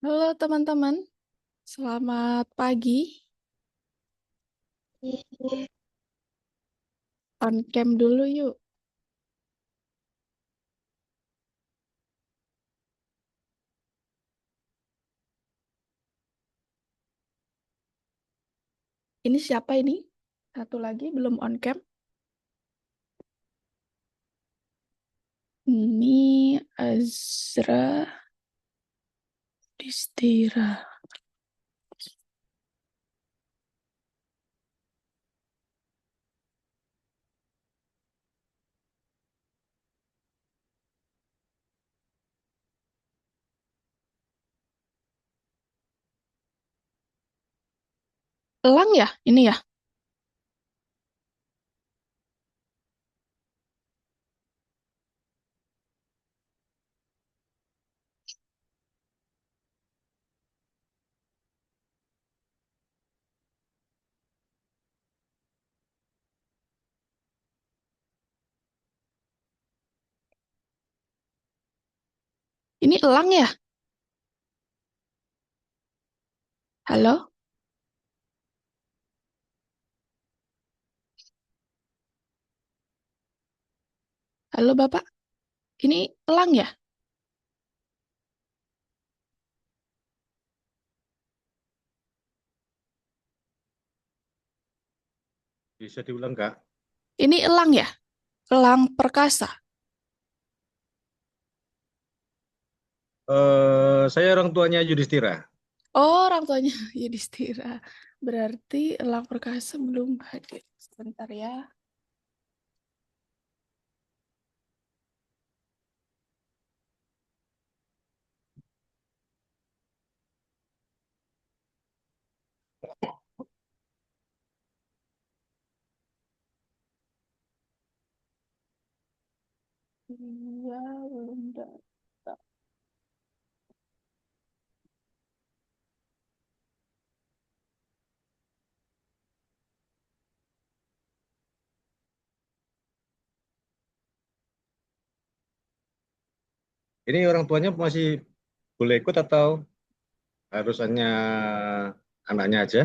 Halo teman-teman, selamat pagi. Iya. On cam dulu yuk. Ini siapa ini? Satu lagi belum on cam. Ini Azra Distira. Elang ya? Ini ya? Ini elang ya? Halo? Halo Bapak? Ini elang ya? Bisa diulang, Kak? Ini elang ya? Elang perkasa. Saya orang tuanya Yudhistira. Oh, orang tuanya Yudhistira. Berarti elang perkasa belum hadir. Sebentar ya. Iya, belum datang. Ini orang tuanya masih boleh ikut atau harus hanya anaknya aja?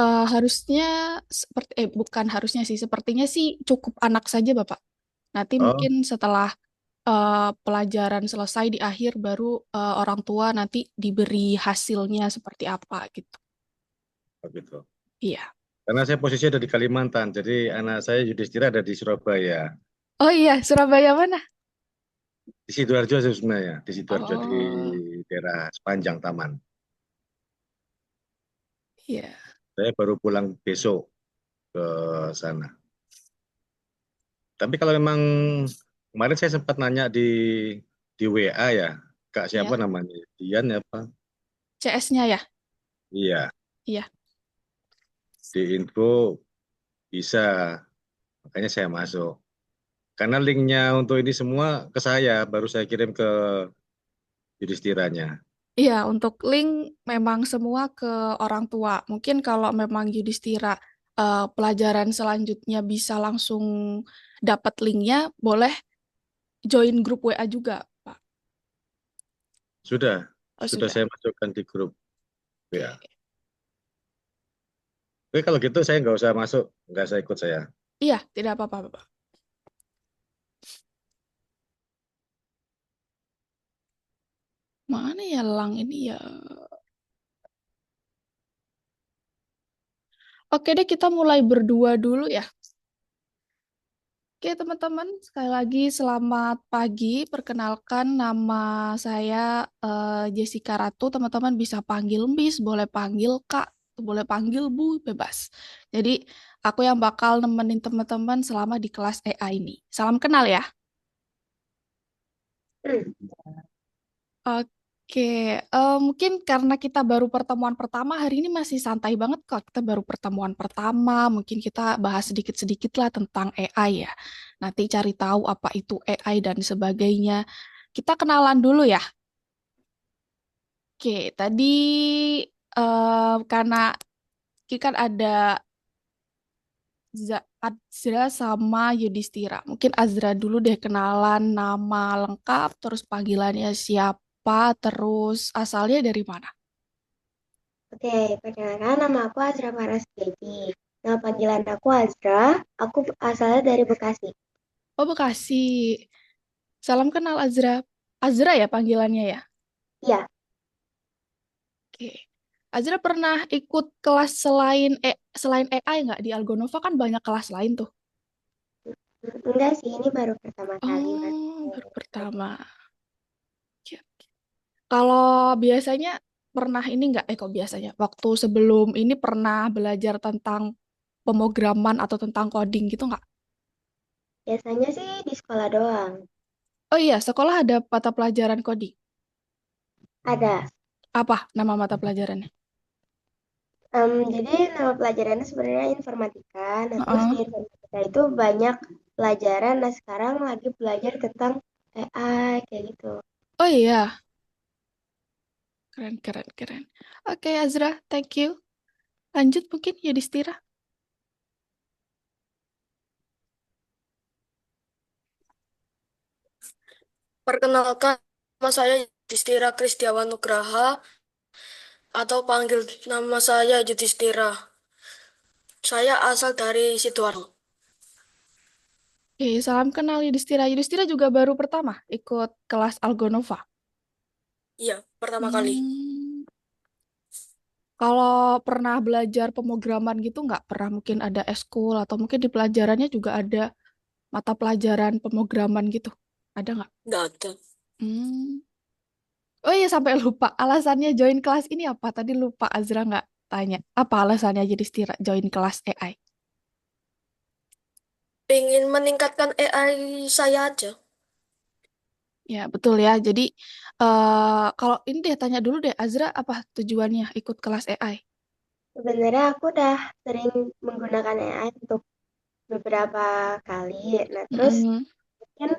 Harusnya seperti bukan harusnya sih, sepertinya sih cukup anak saja Bapak. Nanti Oh, mungkin setelah pelajaran selesai di akhir baru orang tua nanti diberi hasilnya seperti apa gitu. begitu. Iya. Karena saya posisi ada di Kalimantan, jadi anak saya Yudhistira ada di Surabaya. Oh iya, Surabaya mana? Di Sidoarjo sih sebenarnya, di Sidoarjo di Oh daerah sepanjang taman. iya. Saya baru pulang besok ke sana. Tapi kalau memang kemarin saya sempat nanya di WA ya, Kak siapa Iya. namanya? Dian ya apa? CS-nya ya? Iya, Iya. di info bisa, makanya saya masuk. Karena linknya untuk ini semua ke saya, baru saya kirim ke Yudhistiranya. Iya, untuk link memang semua ke orang tua. Mungkin kalau memang Yudhistira pelajaran selanjutnya bisa langsung dapat linknya, boleh join grup WA juga, Pak. Sudah, Oh, sudah sudah. saya masukkan di grup WA. Oke. Oke, kalau gitu saya nggak usah masuk, nggak saya ikut saya. Iya, tidak apa-apa, Bapak. Mana ya lang ini ya? Oke deh, kita mulai berdua dulu ya. Oke, teman-teman, sekali lagi selamat pagi. Perkenalkan nama saya Jessica Ratu. Teman-teman bisa panggil Miss, boleh panggil Kak, boleh panggil Bu, bebas. Jadi, aku yang bakal nemenin teman-teman selama di kelas AI ini. Salam kenal ya. Oke, mungkin karena kita baru pertemuan pertama, hari ini masih santai banget kok. Kita baru pertemuan pertama, mungkin kita bahas sedikit-sedikit lah tentang AI ya. Nanti cari tahu apa itu AI dan sebagainya. Kita kenalan dulu ya. Oke, tadi karena kita kan ada Azra sama Yudhistira. Mungkin Azra dulu deh kenalan nama lengkap, terus panggilannya siapa. apa, terus asalnya dari mana? Oke, perkenalkan nama aku Azra Parastiadi. Nama panggilan aku Azra, aku asalnya dari Bekasi. Oh, Bekasi. Salam kenal Azra. Azra ya panggilannya ya? Iya, Oke. Azra pernah ikut kelas selain AI nggak? Di Algonova kan banyak kelas lain tuh. enggak sih, ini baru pertama kali Oh, masuk. baru pertama. Oke. Kalau biasanya pernah ini nggak? Kok biasanya? Waktu sebelum ini pernah belajar tentang pemrograman atau tentang coding gitu nggak? Biasanya sih di sekolah doang. Oh iya, sekolah ada mata pelajaran coding. Ada. Apa nama mata pelajarannya? Jadi nama pelajarannya sebenarnya informatika. Nah, terus Heeh. di informatika itu banyak pelajaran. Nah, sekarang lagi belajar tentang AI kayak gitu. Oh iya, keren, keren, keren. Oke, Azra, thank you. Lanjut mungkin Yudhistira. Perkenalkan, nama saya Yudhistira Kristiawan Nugraha atau panggil nama saya Yudhistira. Saya asal dari Sidoarjo. Oke, salam kenal Yudhistira. Yudhistira juga baru pertama ikut kelas Algonova. Iya, pertama kali. Hmm, kalau pernah belajar pemrograman gitu nggak? Pernah mungkin ada eskul atau mungkin di pelajarannya juga ada mata pelajaran pemrograman gitu. Ada nggak? Nggak ada. Hmm. Oh iya, sampai lupa. Alasannya join kelas ini apa? Tadi lupa Azra nggak tanya. Apa alasannya Yudhistira join kelas AI? Pengen meningkatkan AI saya aja. Ya, betul ya. Jadi, kalau ini deh, tanya dulu deh, Azra, apa tujuannya ikut kelas AI? Sebenarnya aku udah sering menggunakan AI untuk beberapa kali. Nah, terus Mm-mm. mungkin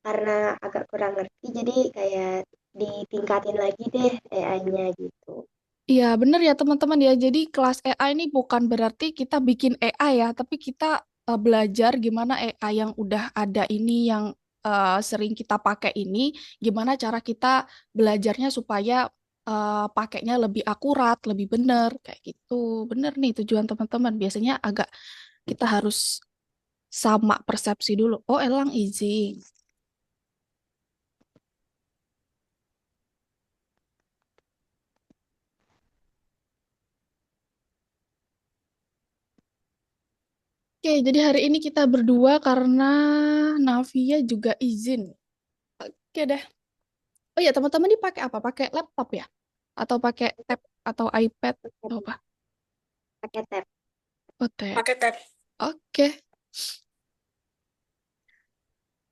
karena agak kurang ngerti, jadi kayak ditingkatin lagi deh AI-nya gitu. Iya, bener ya teman-teman ya. Jadi, kelas AI ini bukan berarti kita bikin AI ya, tapi kita belajar gimana AI yang udah ada ini, yang sering kita pakai ini, gimana cara kita belajarnya supaya pakainya lebih akurat, lebih bener, kayak gitu. Bener nih tujuan teman-teman. Biasanya agak kita harus sama persepsi dulu. Oh, elang izin. Oke, jadi hari ini kita berdua karena Navia juga izin. Oke deh. Oh ya, teman-teman ini pakai apa? Pakai laptop ya? Atau pakai tab atau iPad atau apa? Pakai tab. Oh, tab. Pakai tab. Oke.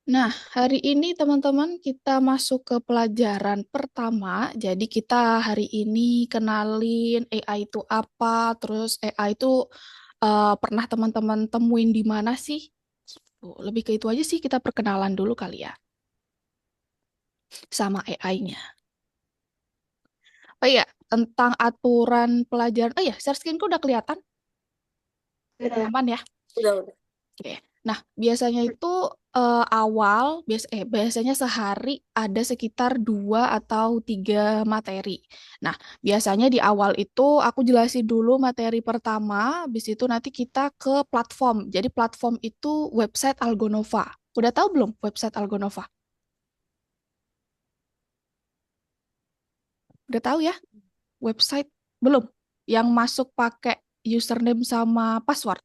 Nah, hari ini teman-teman kita masuk ke pelajaran pertama. Jadi kita hari ini kenalin AI itu apa, terus AI itu pernah teman-teman temuin di mana sih? Lebih ke itu aja sih, kita perkenalan dulu kali ya sama AI-nya. Oh iya, tentang aturan pelajaran. Oh iya, share screen-ku udah kelihatan? Udah. Aman ya? Udah. Oke. Nah, biasanya itu biasanya sehari ada sekitar 2 atau 3 materi. Nah, biasanya di awal itu aku jelasin dulu materi pertama, habis itu nanti kita ke platform. Jadi platform itu website Algonova. Udah tahu belum website Algonova? Udah tahu ya website? Belum. Yang masuk pakai username sama password.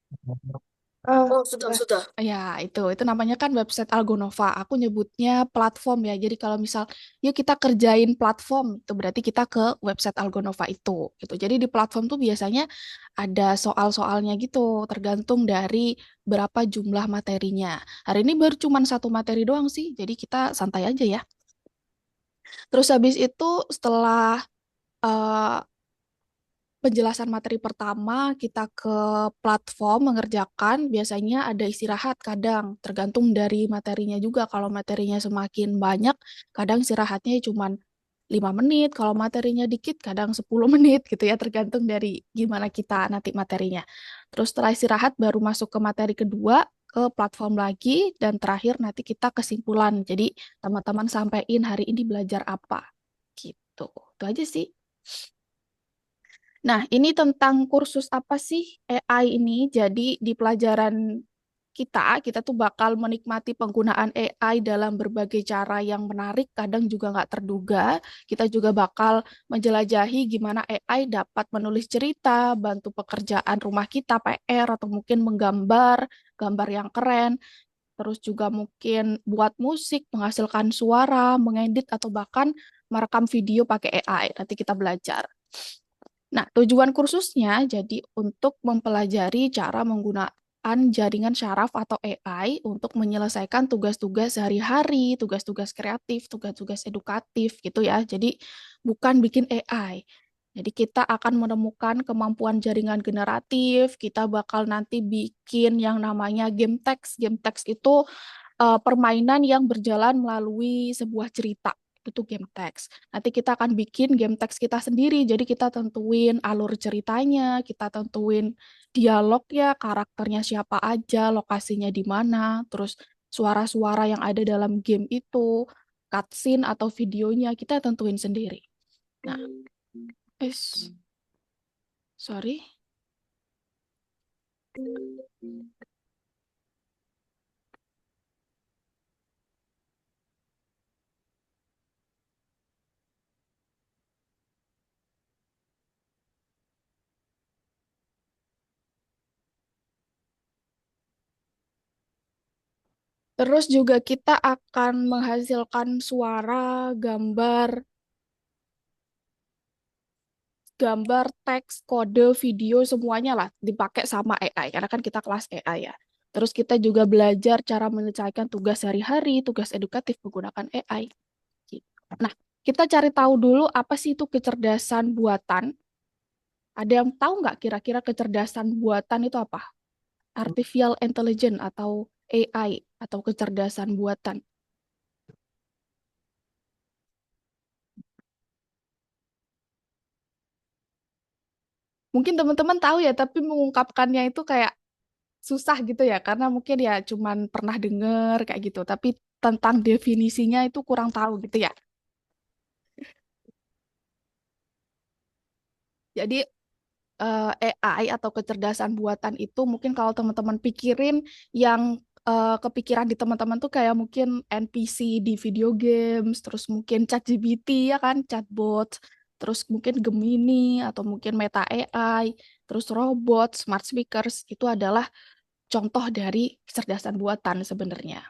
Oh, Oh, sudah, udah. sudah. Ya, itu namanya kan website Algonova. Aku nyebutnya platform ya. Jadi kalau misal yuk kita kerjain platform, itu berarti kita ke website Algonova itu. Gitu. Jadi di platform tuh biasanya ada soal-soalnya gitu, tergantung dari berapa jumlah materinya. Hari ini baru cuma 1 materi doang sih, jadi kita santai aja ya. Terus habis itu setelah eh, penjelasan materi pertama, kita ke platform mengerjakan, biasanya ada istirahat kadang, tergantung dari materinya juga. Kalau materinya semakin banyak, kadang istirahatnya cuma 5 menit, kalau materinya dikit kadang 10 menit gitu ya, tergantung dari gimana kita nanti materinya. Terus setelah istirahat baru masuk ke materi kedua, ke platform lagi, dan terakhir nanti kita kesimpulan. Jadi teman-teman sampaikan hari ini belajar apa. gitu. Itu aja sih. Nah, ini tentang kursus apa sih AI ini. Jadi di pelajaran kita tuh bakal menikmati penggunaan AI dalam berbagai cara yang menarik, kadang juga nggak terduga. Kita juga bakal menjelajahi gimana AI dapat menulis cerita, bantu pekerjaan rumah kita, PR, atau mungkin menggambar, gambar yang keren. Terus juga mungkin buat musik, menghasilkan suara, mengedit, atau bahkan merekam video pakai AI. Nanti kita belajar. Nah, tujuan kursusnya jadi untuk mempelajari cara menggunakan jaringan syaraf atau AI untuk menyelesaikan tugas-tugas sehari-hari, tugas-tugas kreatif, tugas-tugas edukatif gitu ya. Jadi bukan bikin AI. Jadi kita akan menemukan kemampuan jaringan generatif, kita bakal nanti bikin yang namanya game text. Game text itu permainan yang berjalan melalui sebuah cerita. Itu game text. Nanti kita akan bikin game text kita sendiri. Jadi kita tentuin alur ceritanya, kita tentuin dialognya, karakternya siapa aja, lokasinya di mana, terus suara-suara yang ada dalam game itu, cutscene atau videonya kita tentuin sendiri. Nah, sorry. Terus juga kita akan menghasilkan suara, gambar, teks, kode, video, semuanya lah dipakai sama AI, karena kan kita kelas AI ya. Terus kita juga belajar cara menyelesaikan tugas sehari-hari, tugas edukatif menggunakan AI. Nah, kita cari tahu dulu apa sih itu kecerdasan buatan. Ada yang tahu nggak kira-kira kecerdasan buatan itu apa? Artificial Intelligence atau AI atau kecerdasan buatan. Mungkin teman-teman tahu ya, tapi mengungkapkannya itu kayak susah gitu ya, karena mungkin ya cuman pernah dengar kayak gitu, tapi tentang definisinya itu kurang tahu gitu ya. Jadi AI atau kecerdasan buatan itu mungkin kalau teman-teman pikirin yang kepikiran di teman-teman tuh kayak mungkin NPC di video games, terus mungkin ChatGPT ya kan, chatbot, terus mungkin Gemini atau mungkin Meta AI, terus robot, smart speakers itu adalah contoh dari kecerdasan buatan sebenarnya.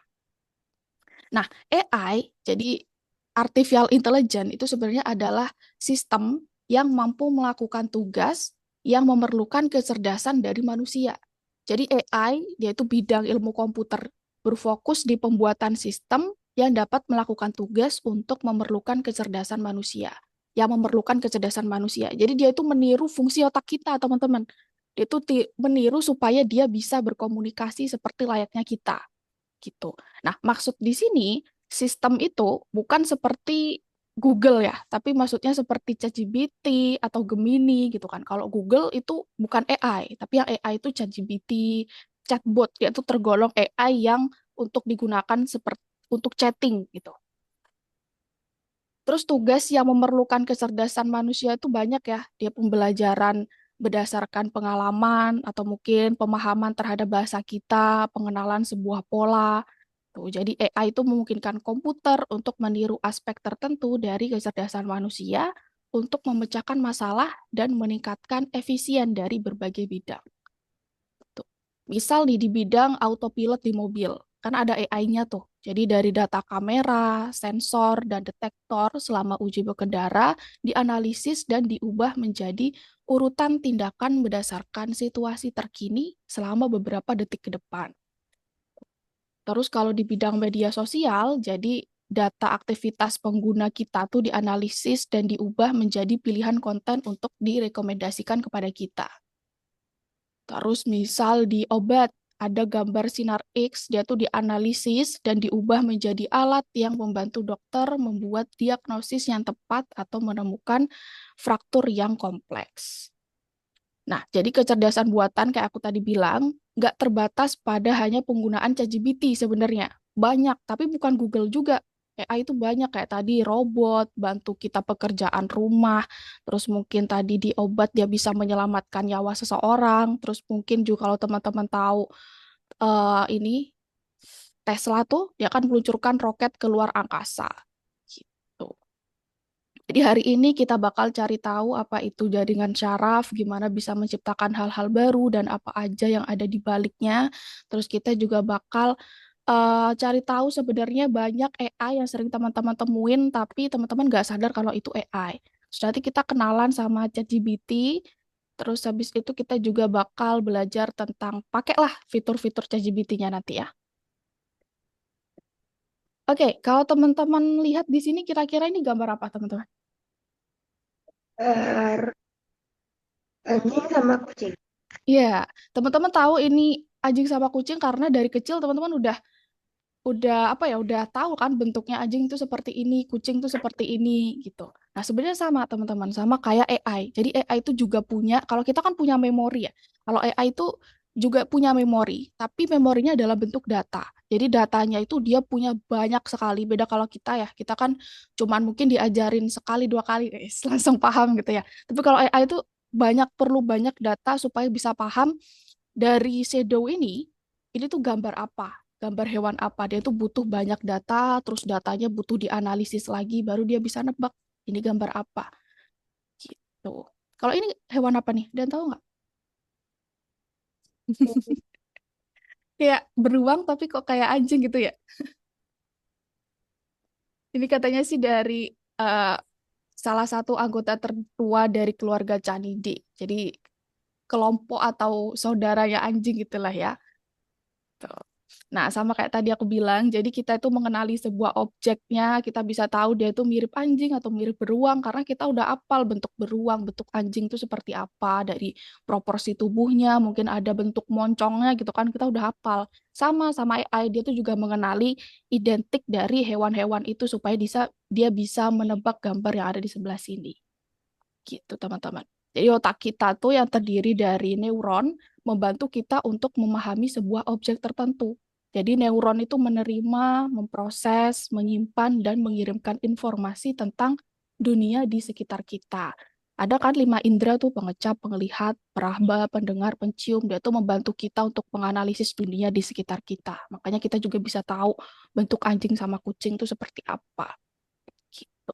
Nah, AI, jadi artificial intelligence itu sebenarnya adalah sistem yang mampu melakukan tugas yang memerlukan kecerdasan dari manusia. Jadi AI, yaitu bidang ilmu komputer, berfokus di pembuatan sistem yang dapat melakukan tugas untuk memerlukan kecerdasan manusia. Yang memerlukan kecerdasan manusia. Jadi dia itu meniru fungsi otak kita, teman-teman. Dia itu meniru supaya dia bisa berkomunikasi seperti layaknya kita gitu. Nah, maksud di sini sistem itu bukan seperti Google ya, tapi maksudnya seperti ChatGPT atau Gemini gitu kan. Kalau Google itu bukan AI, tapi yang AI itu ChatGPT, chatbot, dia itu tergolong AI yang untuk digunakan seperti untuk chatting gitu. Terus tugas yang memerlukan kecerdasan manusia itu banyak ya. Dia pembelajaran berdasarkan pengalaman atau mungkin pemahaman terhadap bahasa kita, pengenalan sebuah pola. Tuh, jadi AI itu memungkinkan komputer untuk meniru aspek tertentu dari kecerdasan manusia untuk memecahkan masalah dan meningkatkan efisien dari berbagai bidang. Tuh. Misal nih di bidang autopilot di mobil, kan ada AI-nya tuh. Jadi dari data kamera, sensor, dan detektor selama uji berkendara dianalisis dan diubah menjadi urutan tindakan berdasarkan situasi terkini selama beberapa detik ke depan. Terus kalau di bidang media sosial, jadi data aktivitas pengguna kita tuh dianalisis dan diubah menjadi pilihan konten untuk direkomendasikan kepada kita. Terus misal di obat, ada gambar sinar X, dia tuh dianalisis dan diubah menjadi alat yang membantu dokter membuat diagnosis yang tepat atau menemukan fraktur yang kompleks. Nah, jadi kecerdasan buatan kayak aku tadi bilang, nggak terbatas pada hanya penggunaan ChatGPT sebenarnya. Banyak, tapi bukan Google juga. AI itu banyak kayak tadi robot, bantu kita pekerjaan rumah, terus mungkin tadi di obat dia bisa menyelamatkan nyawa seseorang, terus mungkin juga kalau teman-teman tahu ini Tesla tuh dia akan meluncurkan roket ke luar angkasa. Gitu. Jadi hari ini kita bakal cari tahu apa itu jaringan syaraf, gimana bisa menciptakan hal-hal baru dan apa aja yang ada di baliknya. Terus kita juga bakal cari tahu sebenarnya banyak AI yang sering teman-teman temuin, tapi teman-teman nggak sadar kalau itu AI. Terus nanti kita kenalan sama ChatGPT. Terus habis itu kita juga bakal belajar tentang pakailah fitur-fitur ChatGPT-nya nanti ya. Oke, kalau teman-teman lihat di sini kira-kira ini gambar apa teman-teman? Er, Anjing sama kucing. Iya, teman-teman tahu ini anjing sama kucing karena dari kecil teman-teman udah apa ya udah tahu kan bentuknya anjing itu seperti ini, kucing itu seperti ini gitu. Nah, sebenarnya sama teman-teman, sama kayak AI. Jadi AI itu juga punya, kalau kita kan punya memori ya. Kalau AI itu juga punya memori, tapi memorinya dalam bentuk data. Jadi datanya itu dia punya banyak sekali. Beda kalau kita ya, kita kan cuman mungkin diajarin sekali dua kali, langsung paham gitu ya. Tapi kalau AI itu perlu banyak data supaya bisa paham dari shadow ini tuh gambar apa, gambar hewan apa. Dia tuh butuh banyak data, terus datanya butuh dianalisis lagi, baru dia bisa nebak ini gambar apa. Gitu. Kalau ini hewan apa nih? Dan tahu nggak? Kayak beruang tapi kok kayak anjing gitu ya. Ini katanya sih dari eh, salah satu anggota tertua dari keluarga Canidi. Jadi kelompok atau saudaranya anjing gitulah ya. Tuh. Nah, sama kayak tadi aku bilang, jadi kita itu mengenali sebuah objeknya, kita bisa tahu dia itu mirip anjing atau mirip beruang karena kita udah apal bentuk beruang, bentuk anjing itu seperti apa dari proporsi tubuhnya, mungkin ada bentuk moncongnya gitu kan, kita udah hafal. Sama AI dia tuh juga mengenali identik dari hewan-hewan itu supaya dia bisa menebak gambar yang ada di sebelah sini. Gitu, teman-teman. Jadi otak kita tuh yang terdiri dari neuron membantu kita untuk memahami sebuah objek tertentu. Jadi neuron itu menerima, memproses, menyimpan, dan mengirimkan informasi tentang dunia di sekitar kita. Ada kan 5 indera tuh, pengecap, penglihat, peraba, pendengar, pencium. Dia tuh membantu kita untuk menganalisis dunia di sekitar kita. Makanya kita juga bisa tahu bentuk anjing sama kucing itu seperti apa. Gitu.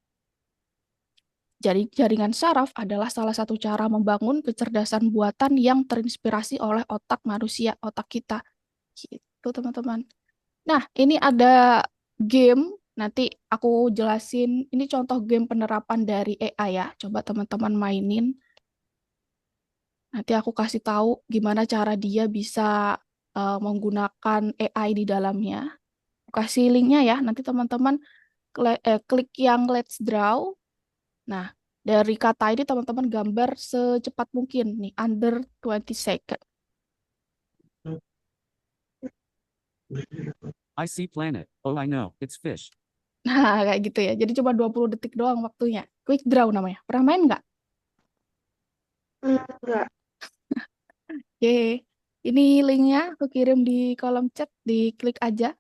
Jadi jaringan saraf adalah salah satu cara membangun kecerdasan buatan yang terinspirasi oleh otak manusia, otak kita. Gitu, teman-teman. Nah, ini ada game. Nanti aku jelasin. Ini contoh game penerapan dari AI ya. Coba teman-teman mainin. Nanti aku kasih tahu gimana cara dia bisa menggunakan AI di dalamnya. Aku kasih linknya ya. Nanti teman-teman klik yang Let's Draw. Nah, dari kata ini teman-teman gambar secepat mungkin nih, under 20 second. I see planet. Oh, I know. It's fish. Nah, kayak gitu ya. Jadi cuma 20 detik doang waktunya. Quick draw namanya. Pernah main nggak? Enggak. Oke. Ini linknya aku kirim di kolom chat, diklik aja.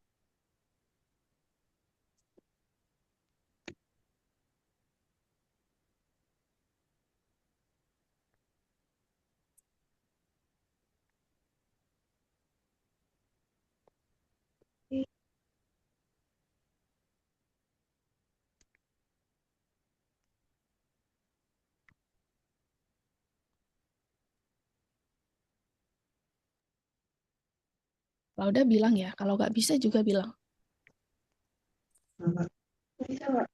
Kalau udah bilang ya, kalau nggak bisa juga bilang. Bisa nggak?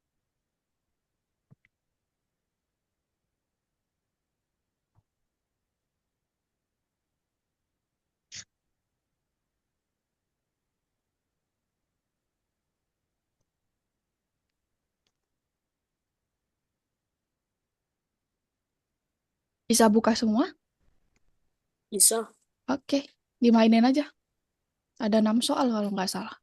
Bisa buka semua? Bisa. Oke, dimainin aja. Ada 6 soal kalau nggak salah.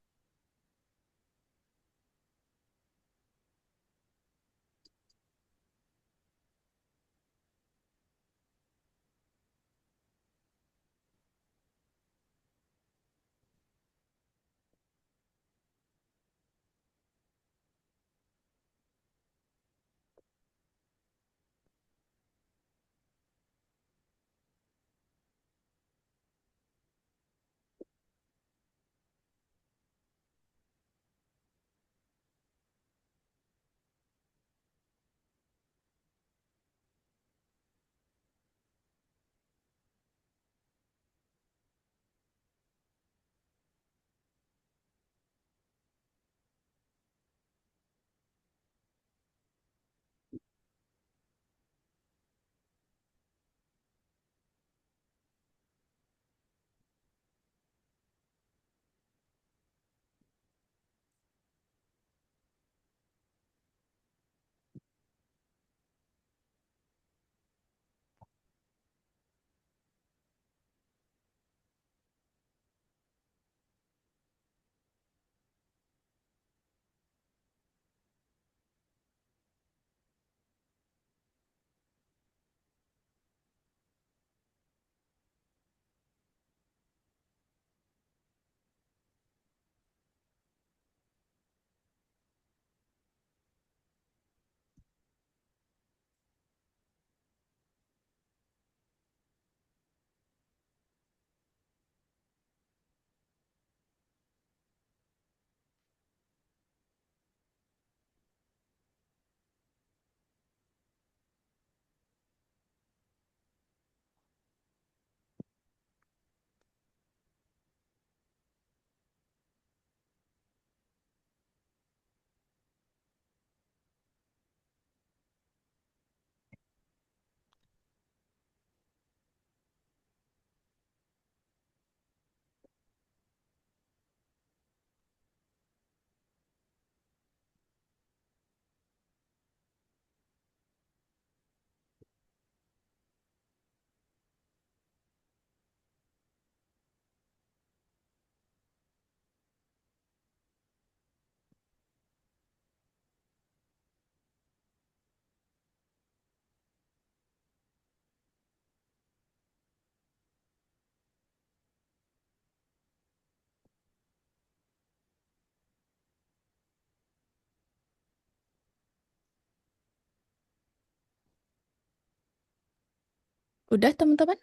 Udah teman-teman?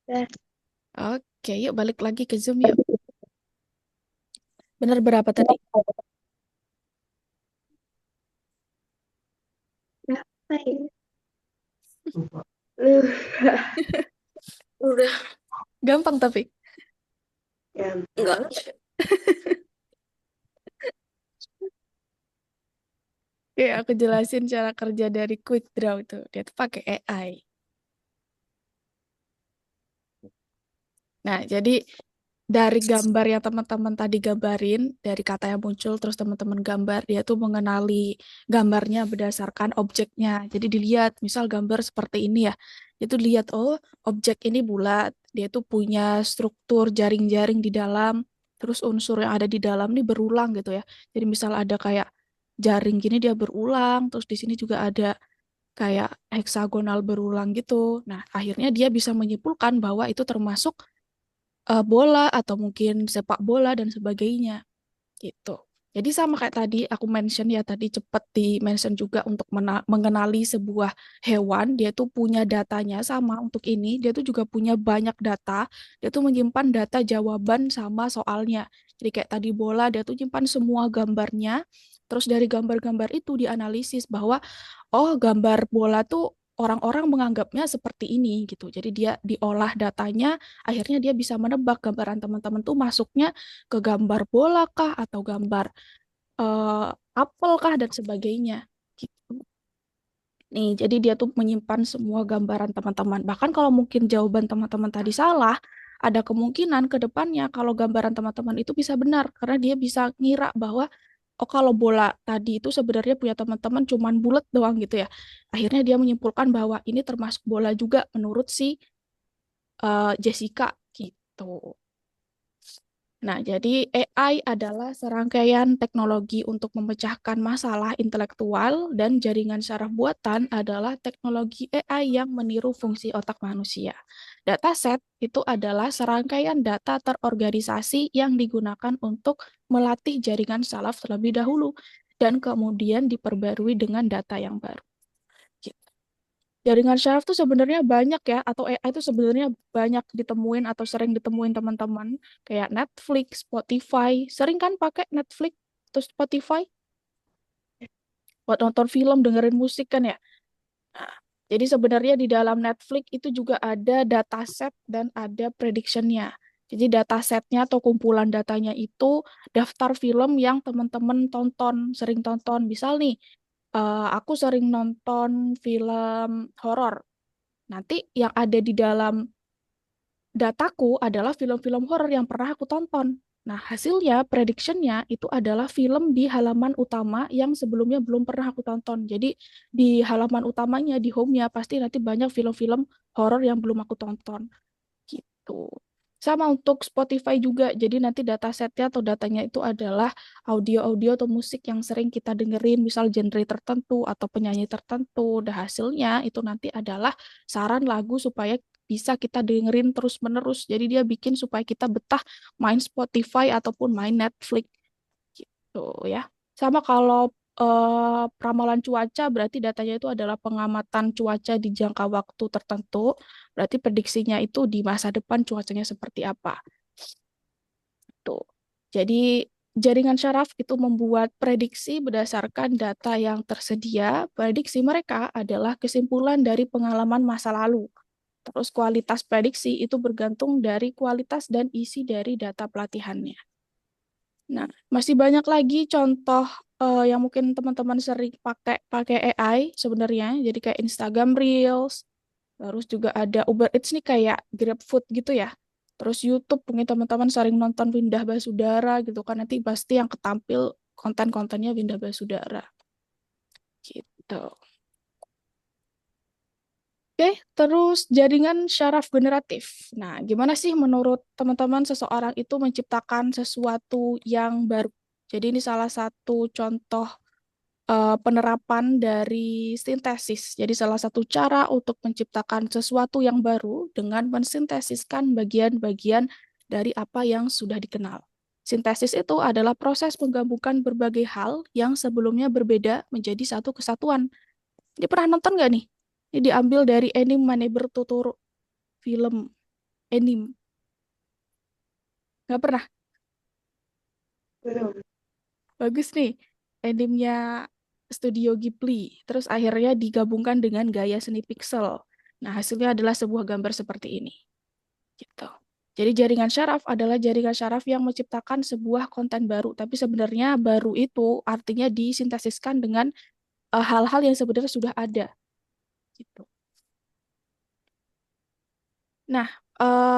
Udah. Oke, yuk balik lagi ke Zoom yuk. Benar berapa tadi? Berapa ya? Lupa. Udah. Gampang tapi. Enggak. Oke, aku jelasin cara kerja dari Quick Draw itu. Dia tuh pakai AI. Nah, jadi dari gambar yang teman-teman tadi gambarin, dari kata yang muncul, terus teman-teman gambar, dia tuh mengenali gambarnya berdasarkan objeknya. Jadi dilihat, misal gambar seperti ini ya, itu dilihat, oh objek ini bulat, dia tuh punya struktur jaring-jaring di dalam, terus unsur yang ada di dalam ini berulang gitu ya. Jadi misal ada kayak jaring gini dia berulang, terus di sini juga ada kayak heksagonal berulang gitu. Nah, akhirnya dia bisa menyimpulkan bahwa itu termasuk bola atau mungkin sepak bola dan sebagainya gitu. Jadi sama kayak tadi aku mention ya tadi cepat di mention juga untuk mengenali sebuah hewan, dia tuh punya datanya sama untuk ini, dia tuh juga punya banyak data, dia tuh menyimpan data jawaban sama soalnya. Jadi kayak tadi bola, dia tuh nyimpan semua gambarnya, terus dari gambar-gambar itu dianalisis bahwa oh gambar bola tuh orang-orang menganggapnya seperti ini gitu. Jadi dia diolah datanya, akhirnya dia bisa menebak gambaran teman-teman tuh masuknya ke gambar bola kah atau gambar eh, apel kah dan sebagainya gitu. Nih, jadi dia tuh menyimpan semua gambaran teman-teman. Bahkan kalau mungkin jawaban teman-teman tadi salah, ada kemungkinan ke depannya kalau gambaran teman-teman itu bisa benar karena dia bisa ngira bahwa oh kalau bola tadi itu sebenarnya punya teman-teman cuman bulat doang gitu ya. Akhirnya dia menyimpulkan bahwa ini termasuk bola juga menurut si Jessica gitu. Nah, jadi AI adalah serangkaian teknologi untuk memecahkan masalah intelektual dan jaringan saraf buatan adalah teknologi AI yang meniru fungsi otak manusia. Dataset itu adalah serangkaian data terorganisasi yang digunakan untuk melatih jaringan saraf terlebih dahulu dan kemudian diperbarui dengan data yang baru. Jaringan syaraf tuh sebenarnya banyak ya, atau AI itu sebenarnya banyak ditemuin atau sering ditemuin teman-teman, kayak Netflix, Spotify. Sering kan pakai Netflix atau Spotify buat nonton film, dengerin musik kan ya. Nah, jadi sebenarnya di dalam Netflix itu juga ada dataset dan ada prediction-nya. Jadi datasetnya atau kumpulan datanya itu daftar film yang teman-teman tonton, sering tonton. Misal nih, aku sering nonton film horor. Nanti yang ada di dalam dataku adalah film-film horor yang pernah aku tonton. Nah, hasilnya, prediction-nya itu adalah film di halaman utama yang sebelumnya belum pernah aku tonton. Jadi, di halaman utamanya, di home-nya, pasti nanti banyak film-film horor yang belum aku tonton. Gitu. Sama untuk Spotify juga. Jadi, nanti datasetnya atau datanya itu adalah audio-audio atau musik yang sering kita dengerin, misal genre tertentu atau penyanyi tertentu. Dan hasilnya itu nanti adalah saran lagu supaya bisa kita dengerin terus-menerus. Jadi dia bikin supaya kita betah main Spotify ataupun main Netflix gitu ya. Sama kalau ramalan cuaca berarti datanya itu adalah pengamatan cuaca di jangka waktu tertentu. Berarti prediksinya itu di masa depan cuacanya seperti apa. Tuh. Jadi jaringan syaraf itu membuat prediksi berdasarkan data yang tersedia. Prediksi mereka adalah kesimpulan dari pengalaman masa lalu. Terus kualitas prediksi itu bergantung dari kualitas dan isi dari data pelatihannya. Nah, masih banyak lagi contoh yang mungkin teman-teman sering pakai AI sebenarnya. Jadi kayak Instagram Reels, terus juga ada Uber Eats nih kayak GrabFood gitu ya. Terus YouTube mungkin teman-teman sering nonton Windah Basudara gitu kan nanti pasti yang ketampil konten-kontennya Windah Basudara. Gitu. Oke, terus jaringan syaraf generatif. Nah, gimana sih menurut teman-teman seseorang itu menciptakan sesuatu yang baru? Jadi ini salah satu contoh penerapan dari sintesis. Jadi salah satu cara untuk menciptakan sesuatu yang baru dengan mensintesiskan bagian-bagian dari apa yang sudah dikenal. Sintesis itu adalah proses menggabungkan berbagai hal yang sebelumnya berbeda menjadi satu kesatuan. Jadi pernah nonton nggak nih? Ini diambil dari anime Maneber Totoro, film anime. Nggak pernah? Belum. Bagus nih. Animenya Studio Ghibli. Terus akhirnya digabungkan dengan gaya seni pixel. Nah, hasilnya adalah sebuah gambar seperti ini. Gitu. Jadi jaringan syaraf adalah jaringan syaraf yang menciptakan sebuah konten baru. Tapi sebenarnya baru itu artinya disintesiskan dengan hal-hal yang sebenarnya sudah ada. Gitu. Nah,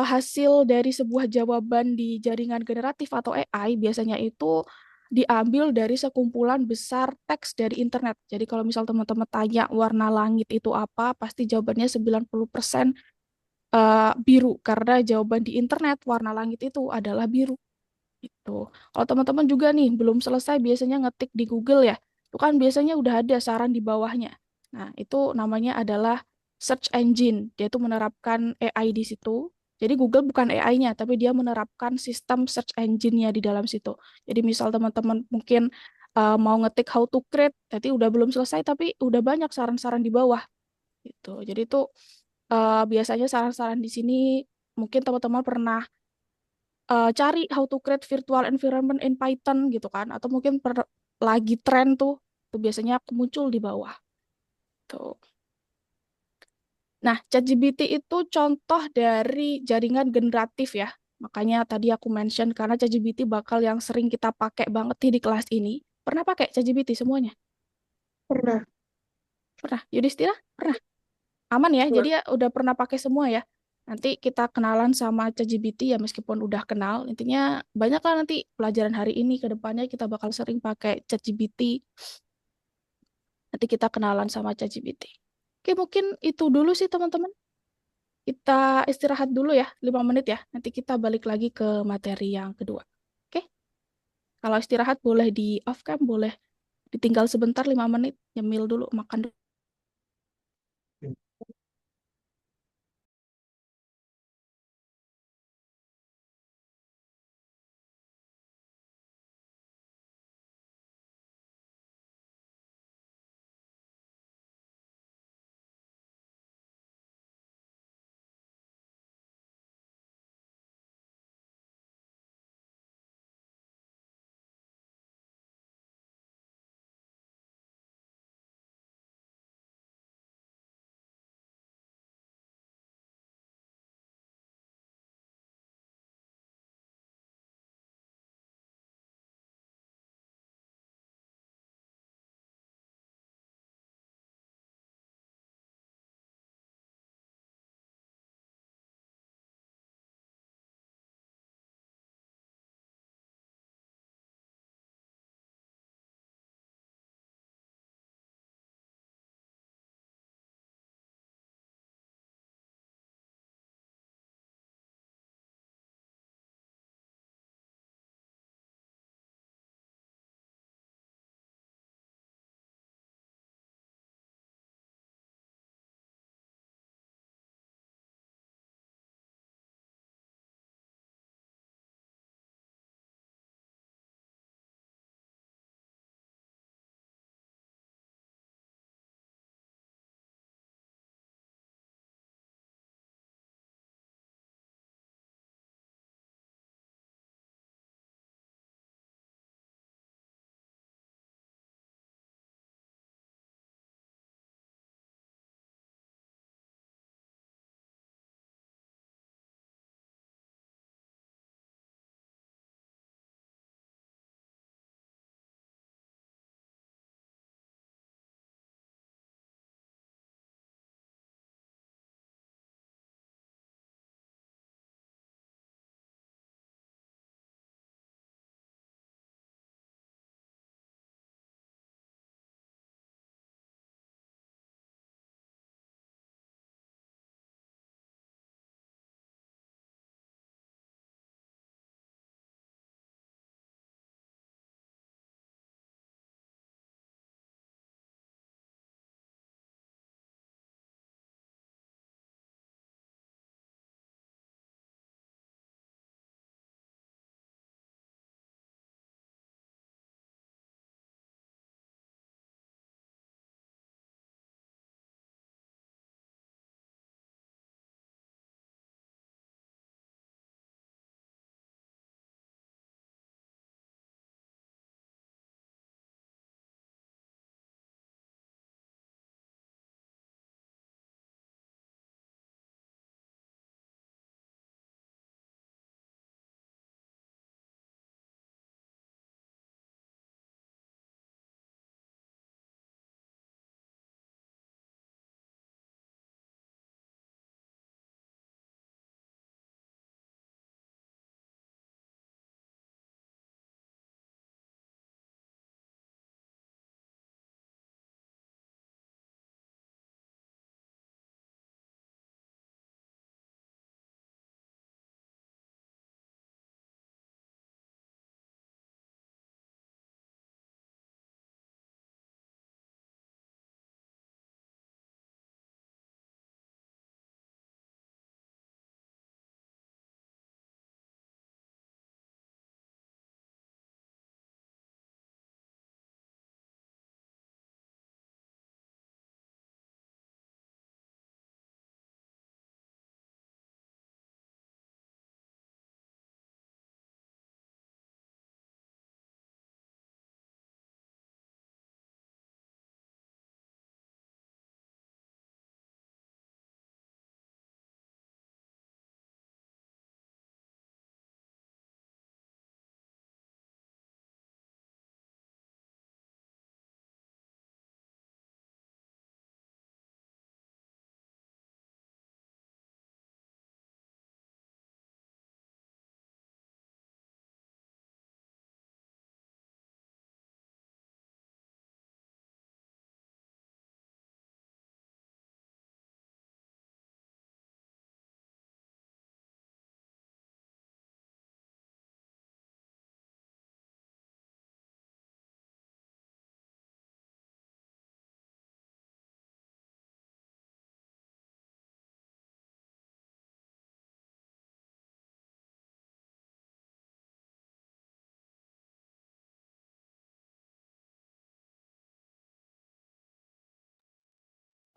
hasil dari sebuah jawaban di jaringan generatif atau AI biasanya itu diambil dari sekumpulan besar teks dari internet. Jadi kalau misal teman-teman tanya warna langit itu apa, pasti jawabannya 90% biru karena jawaban di internet warna langit itu adalah biru. Itu. Kalau teman-teman juga nih belum selesai biasanya ngetik di Google ya, itu kan biasanya udah ada saran di bawahnya. Nah, itu namanya adalah search engine. Dia itu menerapkan AI di situ. Jadi Google bukan AI-nya, tapi dia menerapkan sistem search engine-nya di dalam situ. Jadi misal teman-teman mungkin mau ngetik how to create, jadi udah belum selesai tapi udah banyak saran-saran di bawah. Gitu. Jadi itu biasanya saran-saran di sini mungkin teman-teman pernah cari how to create virtual environment in Python gitu kan, atau mungkin lagi tren tuh biasanya muncul di bawah tuh. Nah, ChatGPT itu contoh dari jaringan generatif ya. Makanya tadi aku mention karena ChatGPT bakal yang sering kita pakai banget nih di kelas ini. Pernah pakai ChatGPT semuanya? Pernah. Pernah. Yudhistira? Pernah. Aman ya, Pernah. jadi ya udah pernah pakai semua ya. Nanti kita kenalan sama ChatGPT ya meskipun udah kenal. Intinya banyak lah nanti pelajaran hari ini ke depannya kita bakal sering pakai ChatGPT. Nanti kita kenalan sama ChatGPT. Oke, mungkin itu dulu sih teman-teman. Kita istirahat dulu ya, 5 menit ya. Nanti kita balik lagi ke materi yang kedua. Oke, kalau istirahat boleh di off cam, boleh ditinggal sebentar 5 menit, nyemil dulu, makan dulu.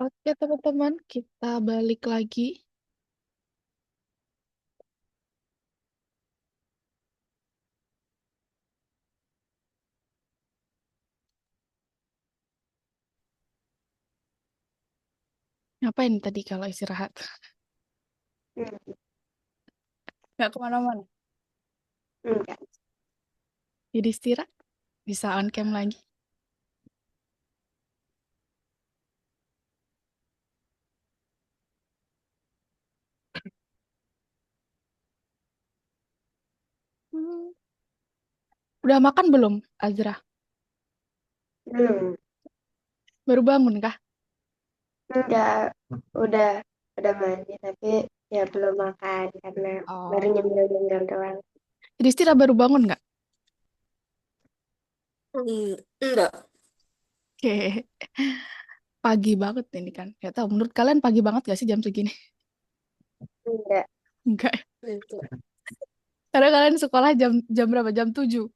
Oke, teman-teman, kita balik lagi. Ngapain tadi kalau istirahat? Hmm, Nggak kemana-mana. enggak. Jadi istirahat, bisa on cam lagi. Hmm. Udah makan belum, Azra? Belum. Baru bangun kah? Enggak. Udah. Udah mandi, tapi ya belum makan karena baru Oh. nyemil-nyemil doang. Jadi istirahat baru bangun nggak? Enggak. Oke. Pagi banget ini kan. Nggak tahu, menurut kalian pagi banget gak sih jam segini? Enggak. Enggak. Enggak. Karena kalian sekolah jam jam berapa? Jam 7.